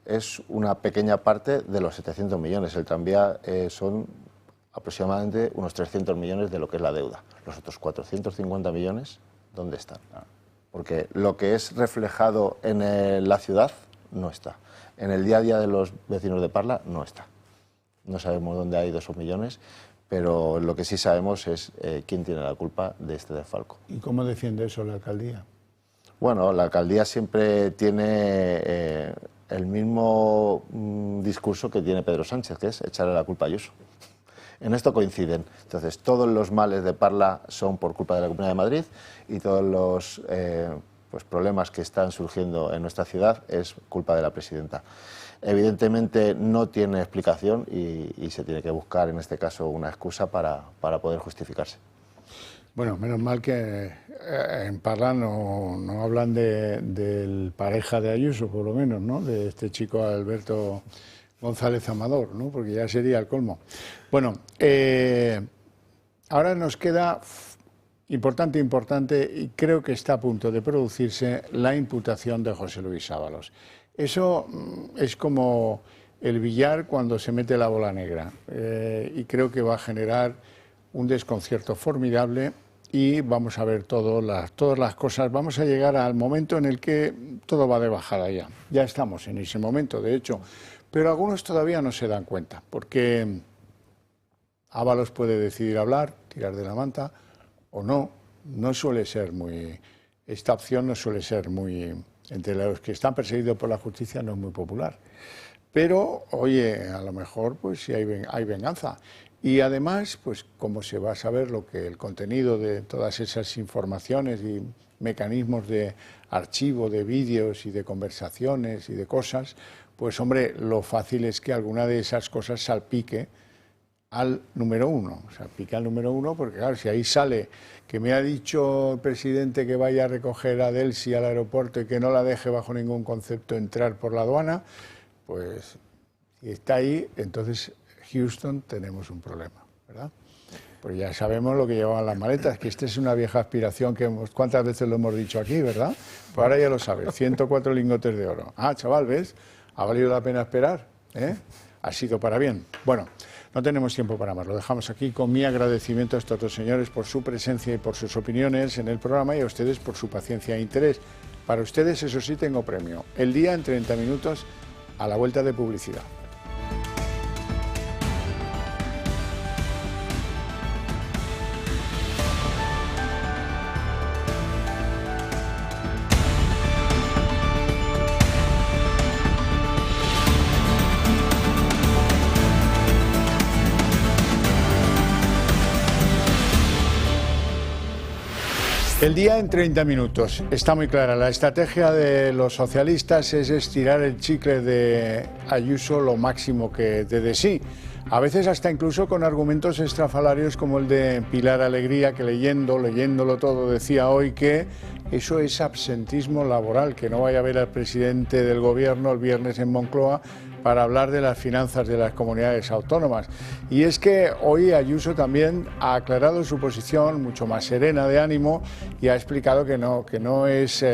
es una pequeña parte de los 700 millones. El tranvía son aproximadamente unos 300 millones de lo que es la deuda. Los otros 450 millones, ¿dónde están? Porque lo que es reflejado en la ciudad no está. En el día a día de los vecinos de Parla no está. No sabemos dónde ha ido esos millones, pero lo que sí sabemos es quién tiene la culpa de este desfalco. ¿Y cómo defiende eso la alcaldía? Bueno, la alcaldía siempre tiene el mismo discurso que tiene Pedro Sánchez, que es echarle la culpa a Ayuso. En esto coinciden. Entonces, todos los males de Parla son por culpa de la Comunidad de Madrid y todos los problemas que están surgiendo en nuestra ciudad es culpa de la presidenta. Evidentemente no tiene explicación y se tiene que buscar, en este caso, una excusa para poder justificarse. Bueno, menos mal que en Parla no hablan del pareja de Ayuso, por lo menos, ¿no? De este chico Alberto González Amador, ¿no? Porque ya sería el colmo. Bueno, ahora nos queda importante, y creo que está a punto de producirse la imputación de José Luis Ábalos. Eso es como el billar cuando se mete la bola negra, y creo que va a generar un desconcierto formidable y vamos a ver todas las cosas. Vamos a llegar al momento en el que todo va de bajada ya. Ya estamos en ese momento, de hecho. Pero algunos todavía no se dan cuenta, porque Ábalos puede decidir hablar, tirar de la manta, o no. No suele ser esta opción no suele ser entre los que están perseguidos por la justicia no es muy popular. Pero, oye, a lo mejor pues sí hay venganza. Y además, pues cómo se va a saber el contenido de todas esas informaciones y mecanismos de archivo, de vídeos y de conversaciones y de cosas, pues hombre, lo fácil es que alguna de esas cosas salpique al número 1. Salpique al número 1 porque, claro, si ahí sale que me ha dicho el presidente que vaya a recoger a Delcy al aeropuerto y que no la deje bajo ningún concepto entrar por la aduana, pues si está ahí, entonces Houston tenemos un problema, ¿verdad? Pues ya sabemos lo que llevaban las maletas, que esta es una vieja aspiración que cuántas veces lo hemos dicho aquí, ¿verdad? Pues ahora ya lo sabes, 104 lingotes de oro. Ah, chaval, ¿ves? Ha valido la pena esperar, ¿eh? Ha sido para bien. Bueno, no tenemos tiempo para más. Lo dejamos aquí con mi agradecimiento a estos dos señores por su presencia y por sus opiniones en el programa y a ustedes por su paciencia e interés. Para ustedes, eso sí, tengo premio. El día en 30 minutos a la vuelta de publicidad. El día en 30 minutos. Está muy clara. La estrategia de los socialistas es estirar el chicle de Ayuso lo máximo que dé de sí. A veces hasta incluso con argumentos estrafalarios como el de Pilar Alegría, que leyéndolo todo decía hoy que eso es absentismo laboral, que no vaya a ver al presidente del gobierno el viernes en Moncloa para hablar de las finanzas de las comunidades autónomas. Y es que hoy Ayuso también ha aclarado su posición mucho más serena de ánimo y ha explicado que no es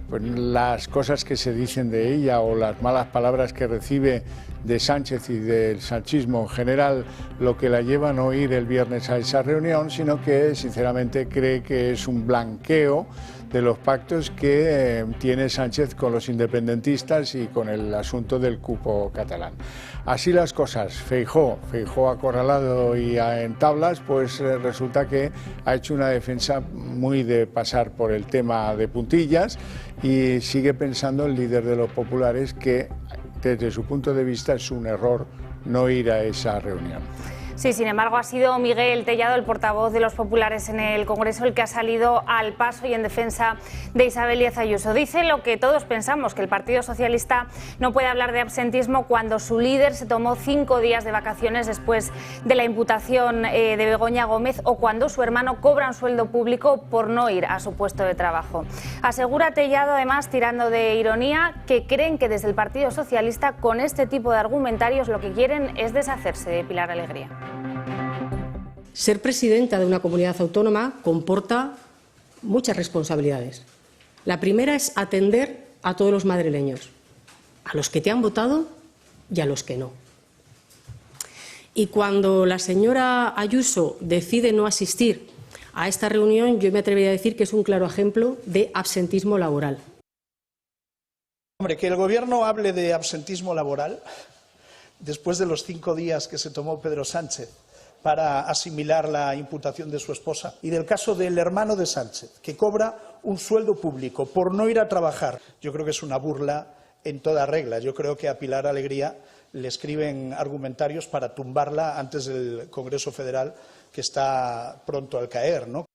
pues las cosas que se dicen de ella o las malas palabras que recibe de Sánchez y del sanchismo en general lo que la lleva a no ir el viernes a esa reunión, sino que sinceramente cree que es un blanqueo de los pactos que tiene Sánchez con los independentistas y con el asunto del cupo catalán. Así las cosas, Feijóo acorralado y en tablas, pues resulta que ha hecho una defensa muy de pasar por el tema de puntillas y sigue pensando el líder de los populares que desde su punto de vista es un error no ir a esa reunión. Sí, sin embargo, ha sido Miguel Tellado, el portavoz de los populares en el Congreso, el que ha salido al paso y en defensa de Isabel Díaz Ayuso. Dice lo que todos pensamos, que el Partido Socialista no puede hablar de absentismo cuando su líder se tomó 5 días de vacaciones después de la imputación de Begoña Gómez o cuando su hermano cobra un sueldo público por no ir a su puesto de trabajo. Asegura Tellado, además, tirando de ironía, que creen que desde el Partido Socialista con este tipo de argumentarios lo que quieren es deshacerse de Pilar Alegría. Ser presidenta de una comunidad autónoma comporta muchas responsabilidades. La primera es atender a todos los madrileños, a los que te han votado y a los que no. Y cuando la señora Ayuso decide no asistir a esta reunión, yo me atrevería a decir que es un claro ejemplo de absentismo laboral. Hombre, que el Gobierno hable de absentismo laboral después de los 5 días que se tomó Pedro Sánchez para asimilar la imputación de su esposa, y del caso del hermano de Sánchez, que cobra un sueldo público por no ir a trabajar. Yo creo que es una burla en toda regla. Yo creo que a Pilar Alegría le escriben argumentarios para tumbarla antes del Congreso Federal, que está pronto al caer, ¿no?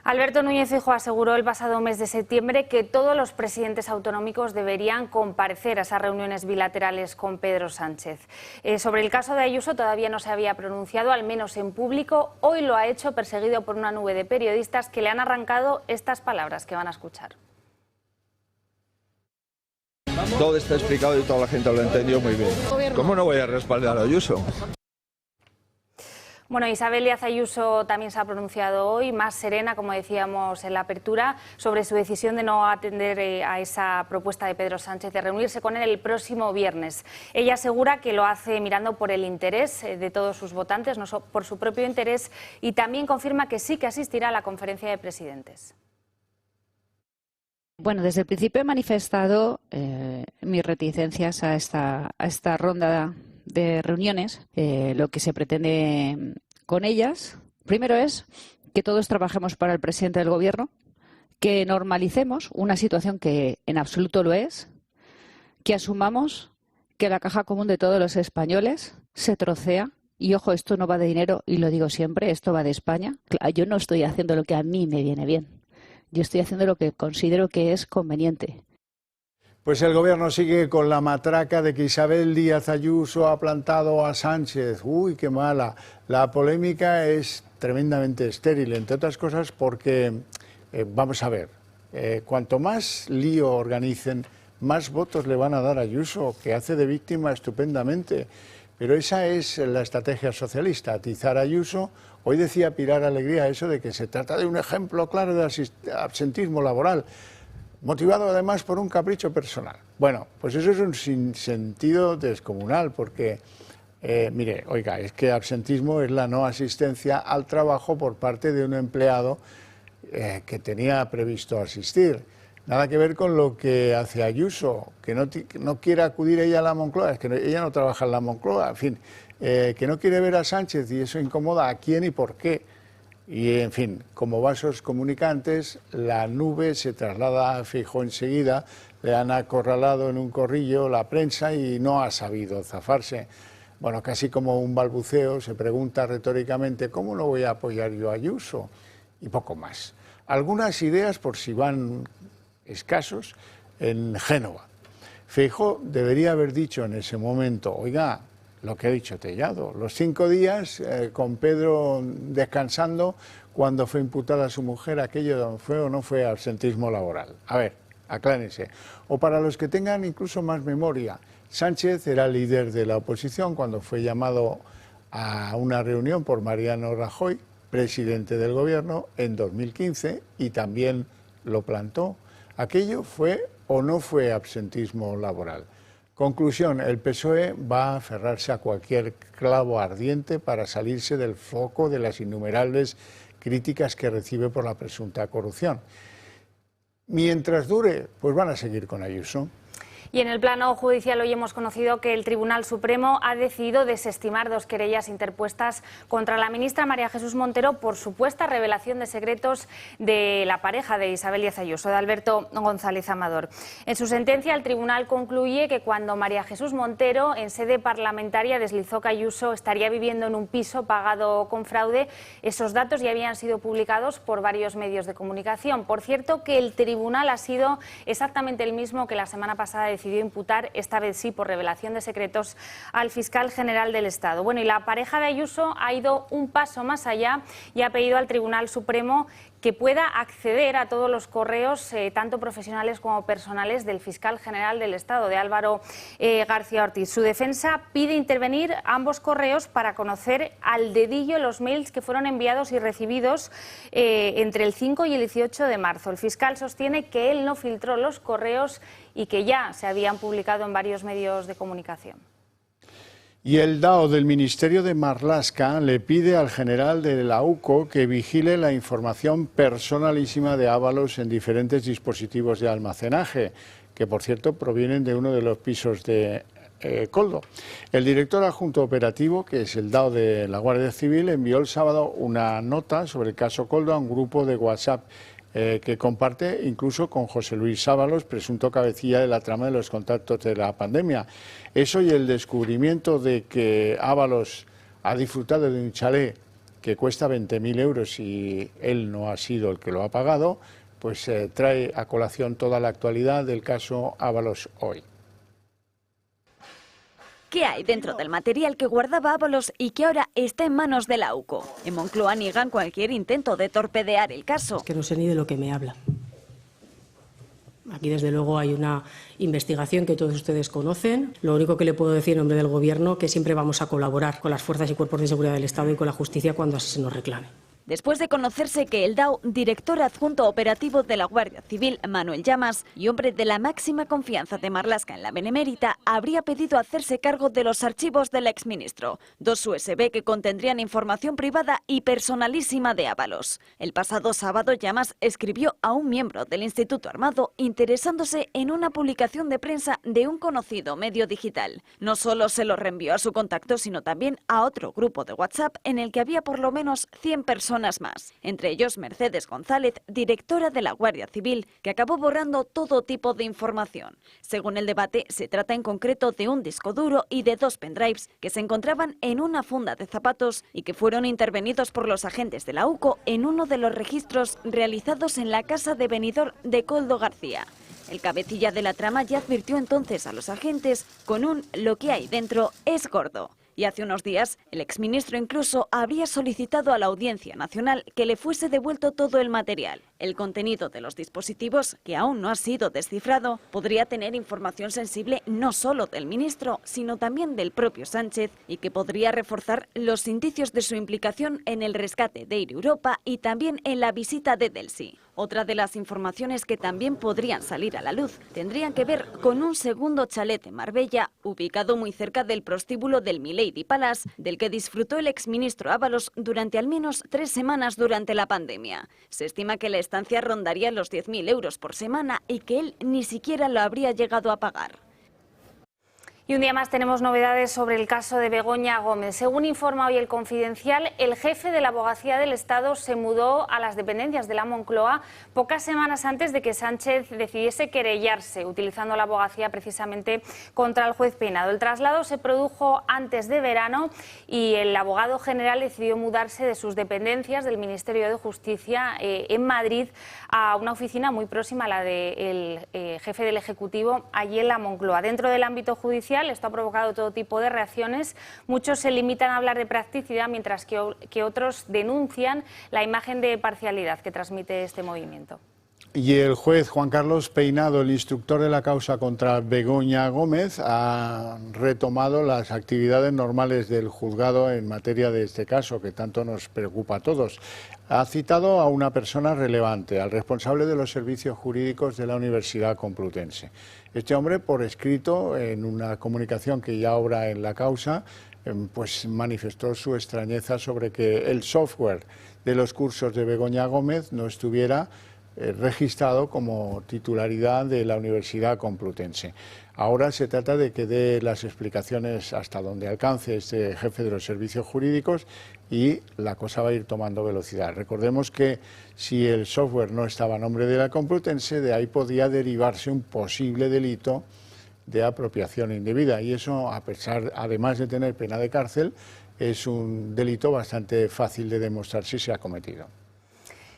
Alberto Núñez Feijóo aseguró el pasado mes de septiembre que todos los presidentes autonómicos deberían comparecer a esas reuniones bilaterales con Pedro Sánchez. Sobre el caso de Ayuso todavía no se había pronunciado, al menos en público. Hoy lo ha hecho perseguido por una nube de periodistas que le han arrancado estas palabras que van a escuchar. Todo está explicado y toda la gente lo ha entendido muy bien. ¿Cómo no voy a respaldar a Ayuso? Bueno, Isabel Díaz Ayuso también se ha pronunciado hoy, más serena, como decíamos en la apertura, sobre su decisión de no atender a esa propuesta de Pedro Sánchez de reunirse con él el próximo viernes. Ella asegura que lo hace mirando por el interés de todos sus votantes, no por su propio interés, y también confirma que sí que asistirá a la conferencia de presidentes. Bueno, desde el principio he manifestado mis reticencias a esta ronda de reuniones. Lo que se pretende con ellas, primero, es que todos trabajemos para el presidente del Gobierno, que normalicemos una situación que en absoluto lo es, que asumamos que la caja común de todos los españoles se trocea. Y ojo, esto no va de dinero, y lo digo siempre, esto va de España. Yo no estoy haciendo lo que a mí me viene bien, yo estoy haciendo lo que considero que es conveniente. Pues el Gobierno sigue con la matraca de que Isabel Díaz Ayuso ha plantado a Sánchez. Uy, qué mala. La polémica es tremendamente estéril, entre otras cosas porque, vamos a ver, cuanto más lío organicen, más votos le van a dar a Ayuso, que hace de víctima estupendamente. Pero esa es la estrategia socialista, atizar a Ayuso. Hoy decía Pilar Alegría eso de que se trata de un ejemplo claro de absentismo laboral, motivado además por un capricho personal. Bueno, pues eso es un sinsentido descomunal, porque, mire, oiga, es que absentismo es la no asistencia al trabajo por parte de un empleado que tenía previsto asistir. Nada que ver con lo que hace Ayuso, que no quiere acudir ella a la Moncloa, es que ella no trabaja en la Moncloa, en fin, que no quiere ver a Sánchez y eso incomoda a quién y por qué. Y, en fin, como vasos comunicantes, la nube se traslada a Feijóo enseguida, le han acorralado en un corrillo la prensa y no ha sabido zafarse. Bueno, casi como un balbuceo, se pregunta retóricamente, ¿cómo no voy a apoyar yo a Ayuso? Y poco más. Algunas ideas, por si van escasos, en Génova. Feijóo debería haber dicho en ese momento, oiga, lo que ha dicho Tellado, los 5 días con Pedro descansando cuando fue imputada su mujer, aquello fue o no fue absentismo laboral. A ver, aclárense. O para los que tengan incluso más memoria, Sánchez era líder de la oposición cuando fue llamado a una reunión por Mariano Rajoy, presidente del Gobierno, en 2015, y también lo plantó. ¿Aquello fue o no fue absentismo laboral? Conclusión, el PSOE va a aferrarse a cualquier clavo ardiente para salirse del foco de las innumerables críticas que recibe por la presunta corrupción. Mientras dure, pues van a seguir con Ayuso. Y en el plano judicial hoy hemos conocido que el Tribunal Supremo ha decidido desestimar 2 querellas interpuestas contra la ministra María Jesús Montero por supuesta revelación de secretos de la pareja de Isabel Díaz Ayuso, de Alberto González Amador. En su sentencia, el tribunal concluye que cuando María Jesús Montero, en sede parlamentaria, deslizó que Ayuso estaría viviendo en un piso pagado con fraude, esos datos ya habían sido publicados por varios medios de comunicación. Por cierto, que el tribunal ha sido exactamente el mismo que la semana pasada decidió imputar, esta vez sí por revelación de secretos, al fiscal general del Estado. Bueno, y la pareja de Ayuso ha ido un paso más allá y ha pedido al Tribunal Supremo que pueda acceder a todos los correos, tanto profesionales como personales, del fiscal general del Estado, de Álvaro García Ortiz. Su defensa pide intervenir ambos correos para conocer al dedillo los mails que fueron enviados y recibidos entre el 5 y el 18 de marzo. El fiscal sostiene que él no filtró los correos y que ya se habían publicado en varios medios de comunicación. Y el DAO del Ministerio de Marlaska le pide al general de la UCO que vigile la información personalísima de Ábalos en diferentes dispositivos de almacenaje, que por cierto provienen de uno de los pisos de Koldo. El director adjunto operativo, que es el DAO de la Guardia Civil, envió el sábado una nota sobre el caso Koldo a un grupo de WhatsApp que comparte incluso con José Luis Ábalos, presunto cabecilla de la trama de los contactos de la pandemia. Eso y el descubrimiento de que Ábalos ha disfrutado de un chalet que cuesta 20.000 euros y él no ha sido el que lo ha pagado, pues trae a colación toda la actualidad del caso Ábalos hoy. ¿Qué hay dentro del material que guardaba Ábalos y que ahora está en manos de la UCO? En Moncloa niegan cualquier intento de torpedear el caso. Que no sé ni de lo que me habla. Aquí, desde luego, hay una investigación que todos ustedes conocen. Lo único que le puedo decir en nombre del Gobierno es que siempre vamos a colaborar con las fuerzas y cuerpos de seguridad del Estado y con la justicia cuando así se nos reclame. Después de conocerse que el DAO, director adjunto operativo de la Guardia Civil, Manuel Llamas, y hombre de la máxima confianza de Marlaska en la Benemérita, habría pedido hacerse cargo de los archivos del exministro, 2 USB que contendrían información privada y personalísima de Ábalos. El pasado sábado, Llamas escribió a un miembro del Instituto Armado interesándose en una publicación de prensa de un conocido medio digital. No solo se lo reenvió a su contacto, sino también a otro grupo de WhatsApp en el que había por lo menos 100 personas más, entre ellos Mercedes González, directora de la Guardia Civil, que acabó borrando todo tipo de información. Según el debate, se trata en concreto de un disco duro y de 2 pendrives que se encontraban en una funda de zapatos y que fueron intervenidos por los agentes de la UCO en uno de los registros realizados en la casa de Benidorm de Koldo García. El cabecilla de la trama ya advirtió entonces a los agentes con un "lo que hay dentro es gordo". Y hace unos días, el exministro incluso habría solicitado a la Audiencia Nacional que le fuese devuelto todo el material. El contenido de los dispositivos, que aún no ha sido descifrado, podría tener información sensible no solo del ministro, sino también del propio Sánchez, y que podría reforzar los indicios de su implicación en el rescate de Air Europa y también en la visita de Delsi. Otra de las informaciones que también podrían salir a la luz tendrían que ver con un segundo chalet en Marbella, ubicado muy cerca del prostíbulo del Milady Palace, del que disfrutó el exministro Ábalos durante al menos 3 semanas durante la pandemia. Se estima que la estancia rondaría los 10.000 euros por semana y que él ni siquiera lo habría llegado a pagar. Y un día más tenemos novedades sobre el caso de Begoña Gómez. Según informa hoy El Confidencial, el jefe de la Abogacía del Estado se mudó a las dependencias de la Moncloa pocas semanas antes de que Sánchez decidiese querellarse, utilizando la abogacía precisamente contra el juez Peinado. El traslado se produjo antes de verano y el abogado general decidió mudarse de sus dependencias del Ministerio de Justicia en Madrid a una oficina muy próxima a la del jefe del Ejecutivo allí en la Moncloa. Dentro del ámbito judicial, esto ha provocado todo tipo de reacciones. Muchos se limitan a hablar de practicidad, mientras que otros denuncian la imagen de parcialidad que transmite este movimiento. Y el juez Juan Carlos Peinado, el instructor de la causa contra Begoña Gómez, ha retomado las actividades normales del juzgado en materia de este caso, que tanto nos preocupa a todos. Ha citado a una persona relevante, al responsable de los servicios jurídicos de la Universidad Complutense. Este hombre, por escrito, en una comunicación que ya obra en la causa, pues manifestó su extrañeza sobre que el software de los cursos de Begoña Gómez no estuviera registrado como titularidad de la Universidad Complutense. Ahora se trata de que dé las explicaciones hasta donde alcance este jefe de los servicios jurídicos y la cosa va a ir tomando velocidad. Recordemos que si el software no estaba a nombre de la Complutense, de ahí podía derivarse un posible delito de apropiación indebida y eso, a pesar, además de tener pena de cárcel, es un delito bastante fácil de demostrar si se ha cometido.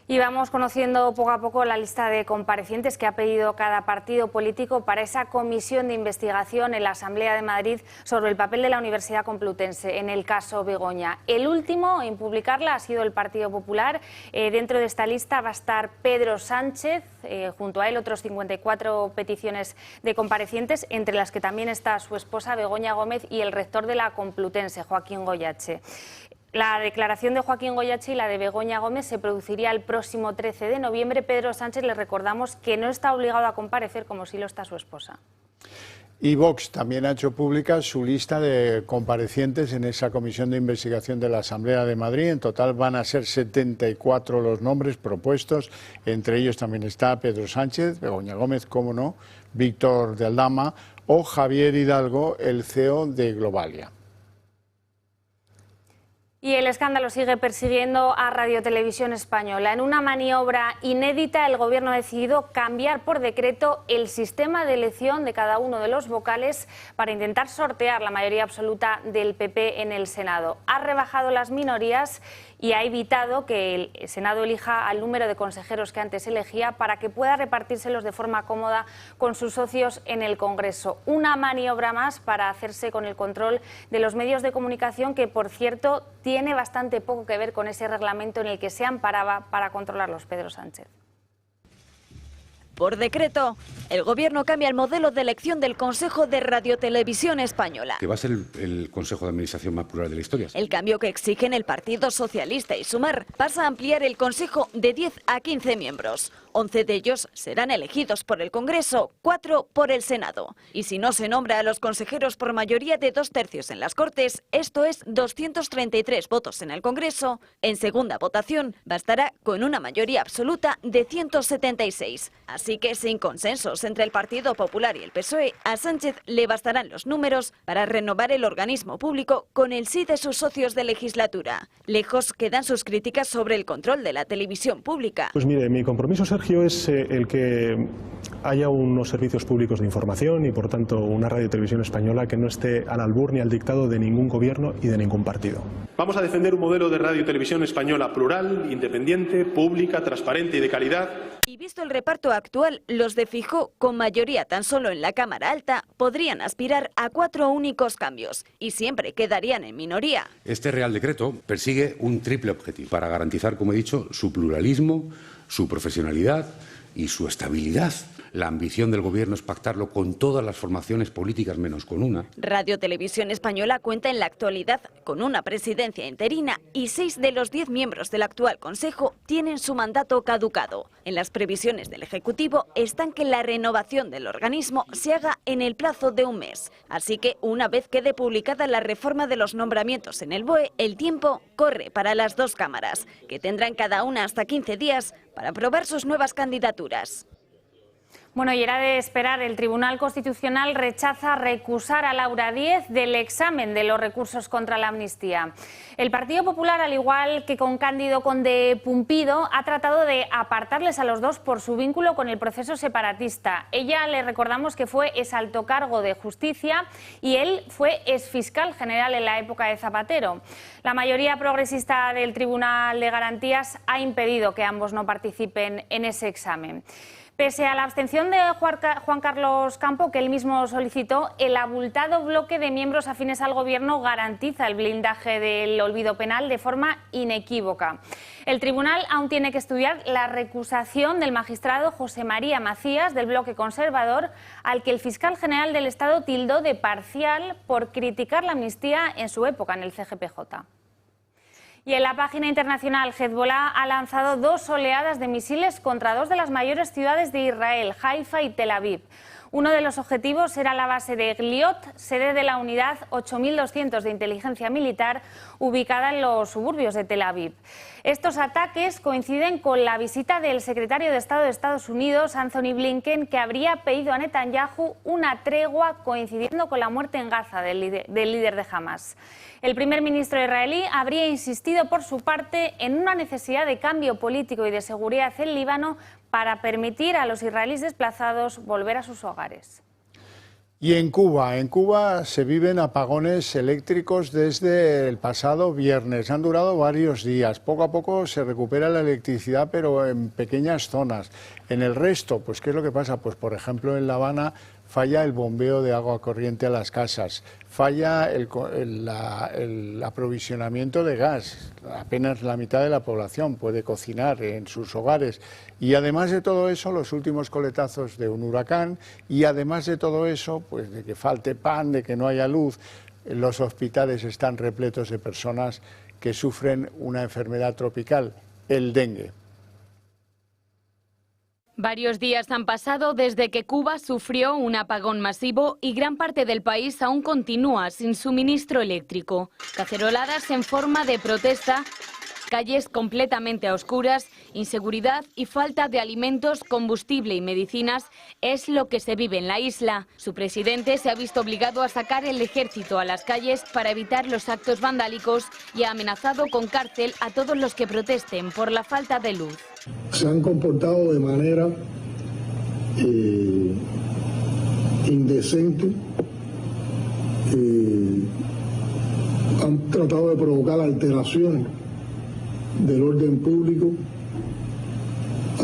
Y vamos conociendo poco a poco la lista de comparecientes que ha pedido cada partido político para esa comisión de investigación en la Asamblea de Madrid sobre el papel de la Universidad Complutense en el caso Begoña. El último en publicarla ha sido el Partido Popular. Dentro de esta lista va a estar Pedro Sánchez, junto a él otros 54 peticiones de comparecientes, entre las que también está su esposa Begoña Gómez y el rector de la Complutense, Joaquín Goyache. La declaración de Joaquín Goyache y la de Begoña Gómez se produciría el próximo 13 de noviembre. Pedro Sánchez, le recordamos que no está obligado a comparecer, como sí lo está su esposa. Y Vox también ha hecho pública su lista de comparecientes en esa comisión de investigación de la Asamblea de Madrid. En total van a ser 74 los nombres propuestos. Entre ellos también está Pedro Sánchez, Begoña Gómez, cómo no, Víctor de Aldama o Javier Hidalgo, el CEO de Globalia. Y el escándalo sigue persiguiendo a Radio Televisión Española. En una maniobra inédita, el Gobierno ha decidido cambiar por decreto el sistema de elección de cada uno de los vocales para intentar sortear la mayoría absoluta del PP en el Senado. Ha rebajado las minorías y ha evitado que el Senado elija al número de consejeros que antes elegía para que pueda repartírselos de forma cómoda con sus socios en el Congreso. Una maniobra más para hacerse con el control de los medios de comunicación que, por cierto, tiene bastante poco que ver con ese reglamento en el que se amparaba para controlarlos Pedro Sánchez. Por decreto, el Gobierno cambia el modelo de elección del Consejo de Radiotelevisión Española. Que va a ser el Consejo de Administración más plural de la historia. El cambio que exigen el Partido Socialista y Sumar pasa a ampliar el Consejo de 10 a 15 miembros. 11 de ellos serán elegidos por el Congreso, 4 por el Senado. Y si no se nombra a los consejeros por mayoría de 2/3 en las Cortes, esto es 233 votos en el Congreso, en segunda votación bastará con una mayoría absoluta de 176. Así que sin consensos entre el Partido Popular y el PSOE, a Sánchez le bastarán los números para renovar el organismo público con el sí de sus socios de legislatura. Lejos quedan sus críticas sobre el control de la televisión pública. Pues mire, mi compromiso, Sergio, es el que haya unos servicios públicos de información y, por tanto, una radio y televisión española que no esté al albur ni al dictado de ningún gobierno y de ningún partido. Vamos a defender un modelo de radio y televisión española plural, independiente, pública, transparente y de calidad. Y visto el reparto actual, los de Feijóo, con mayoría tan solo en la Cámara Alta, podrían aspirar a 4 únicos cambios y siempre quedarían en minoría. Este Real Decreto persigue un triple objetivo para garantizar, como he dicho, su pluralismo, su profesionalidad y su estabilidad. La ambición del Gobierno es pactarlo con todas las formaciones políticas menos con una. Radio Televisión Española cuenta en la actualidad con una presidencia interina y 6 de los 10 miembros del actual Consejo tienen su mandato caducado. En las previsiones del Ejecutivo están que la renovación del organismo se haga en el plazo de un mes. Así que, una vez quede publicada la reforma de los nombramientos en el BOE, el tiempo corre para las dos cámaras, que tendrán cada una hasta 15 días para aprobar sus nuevas candidaturas. Bueno, y era de esperar, el Tribunal Constitucional rechaza recusar a Laura Díez del examen de los recursos contra la amnistía. El Partido Popular, al igual que con Cándido Conde Pumpido, ha tratado de apartarles a los dos por su vínculo con el proceso separatista. Ella, le recordamos, que fue exalto cargo de Justicia y él fue exfiscal general en la época de Zapatero. La mayoría progresista del Tribunal de Garantías ha impedido que ambos no participen en ese examen. Pese a la abstención de Juan Carlos Campo, que él mismo solicitó, el abultado bloque de miembros afines al Gobierno garantiza el blindaje del olvido penal de forma inequívoca. El tribunal aún tiene que estudiar la recusación del magistrado José María Macías, del bloque conservador, al que el fiscal general del Estado tildó de parcial por criticar la amnistía en su época en el CGPJ. Y en la página internacional, Hezbollah ha lanzado 2 oleadas de misiles contra 2 de las mayores ciudades de Israel, Haifa y Tel Aviv. Uno de los objetivos era la base de Gliot, sede de la unidad 8200 de inteligencia militar, ubicada en los suburbios de Tel Aviv. Estos ataques coinciden con la visita del secretario de Estado de Estados Unidos, Anthony Blinken, que habría pedido a Netanyahu una tregua coincidiendo con la muerte en Gaza del líder de Hamas. El primer ministro israelí habría insistido por su parte en una necesidad de cambio político y de seguridad en Líbano para permitir a los israelíes desplazados volver a sus hogares. Y en Cuba se viven apagones eléctricos desde el pasado viernes. Han durado varios días. Poco a poco se recupera la electricidad, pero en pequeñas zonas. En el resto, pues ¿qué es lo que pasa? Pues por ejemplo en La Habana falla el bombeo de agua corriente a las casas, falla el aprovisionamiento de gas. Apenas la mitad de la población puede cocinar en sus hogares. Y además de todo eso, los últimos coletazos de un huracán, y además de todo eso, pues de que falte pan, de que no haya luz, los hospitales están repletos de personas que sufren una enfermedad tropical, el dengue. Varios días han pasado desde que Cuba sufrió un apagón masivo y gran parte del país aún continúa sin suministro eléctrico. Caceroladas en forma de protesta, calles completamente a oscuras, inseguridad y falta de alimentos, combustible y medicinas es lo que se vive en la isla. Su presidente se ha visto obligado a sacar el ejército a las calles para evitar los actos vandálicos y ha amenazado con cárcel a todos los que protesten por la falta de luz. Se han comportado de manera indecente, han tratado de provocar alteraciones del orden público,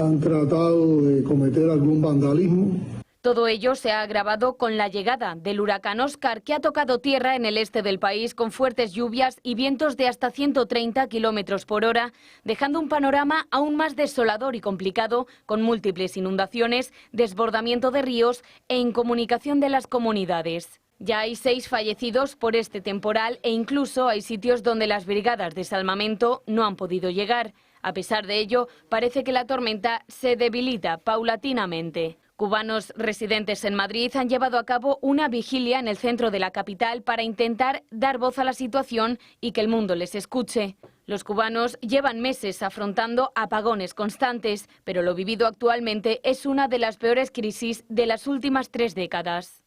han tratado de cometer algún vandalismo. Todo ello se ha agravado con la llegada del huracán Óscar, que ha tocado tierra en el este del país con fuertes lluvias y vientos de hasta 130 kilómetros por hora, dejando un panorama aún más desolador y complicado, con múltiples inundaciones, desbordamiento de ríos e incomunicación de las comunidades. Ya hay 6 fallecidos por este temporal e incluso hay sitios donde las brigadas de salvamento no han podido llegar. A pesar de ello, parece que la tormenta se debilita paulatinamente. Cubanos residentes en Madrid han llevado a cabo una vigilia en el centro de la capital para intentar dar voz a la situación y que el mundo les escuche. Los cubanos llevan meses afrontando apagones constantes, pero lo vivido actualmente es una de las peores crisis de las últimas 3 décadas.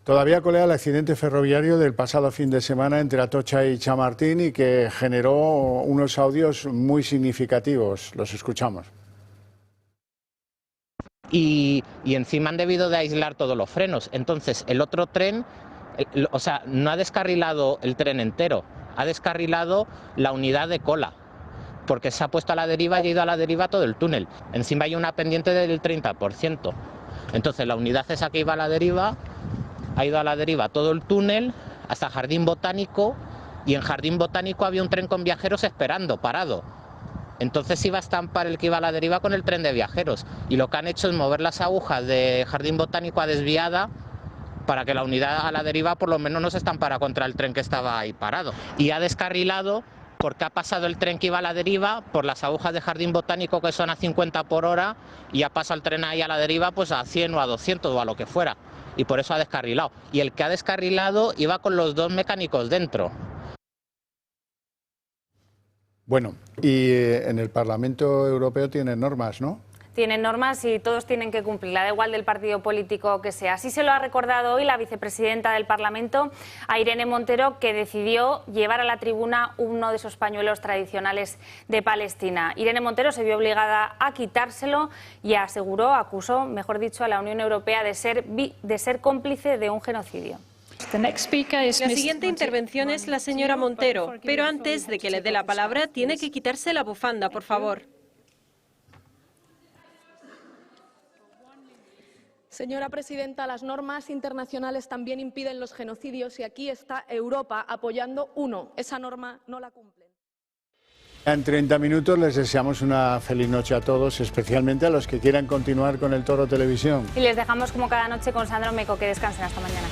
Todavía colea el accidente ferroviario del pasado fin de semana entre Atocha y Chamartín y que generó unos audios muy significativos. Los escuchamos. Y encima han debido de aislar todos los frenos. Entonces el otro tren, o sea, no ha descarrilado el tren entero, ha descarrilado la unidad de cola, porque se ha puesto a la deriva y ha ido a la deriva todo el túnel. Encima hay una pendiente del 30%. Entonces la unidad esa que iba a la deriva ha ido a la deriva todo el túnel hasta Jardín Botánico, y en Jardín Botánico había un tren con viajeros esperando, parado. Entonces iba a estampar el que iba a la deriva con el tren de viajeros, y lo que han hecho es mover las agujas de Jardín Botánico a desviada para que la unidad a la deriva por lo menos no se estampara contra el tren que estaba ahí parado. Y ha descarrilado porque ha pasado el tren que iba a la deriva por las agujas de Jardín Botánico, que son a 50 por hora, y ha pasado el tren ahí a la deriva pues a 100 o a 200 o a lo que fuera, y por eso ha descarrilado. Y el que ha descarrilado iba con los 2 mecánicos dentro. Bueno, y en el Parlamento Europeo tienen normas, ¿no? Tienen normas y todos tienen que cumplirla, da igual del partido político que sea. Así se lo ha recordado hoy la vicepresidenta del Parlamento, a Irene Montero, que decidió llevar a la tribuna uno de esos pañuelos tradicionales de Palestina. Irene Montero se vio obligada a quitárselo y acusó, mejor dicho, a la Unión Europea de ser cómplice de un genocidio. La siguiente intervención es la señora Montero, pero antes de que le dé la palabra tiene que quitarse la bufanda, por favor. Señora presidenta, las normas internacionales también impiden los genocidios y aquí está Europa apoyando uno. Esa norma no la cumplen. En 30 minutos les deseamos una feliz noche a todos, especialmente a los que quieran continuar con el Toro Televisión. Y les dejamos como cada noche con Sandra Meco. Que descansen hasta mañana.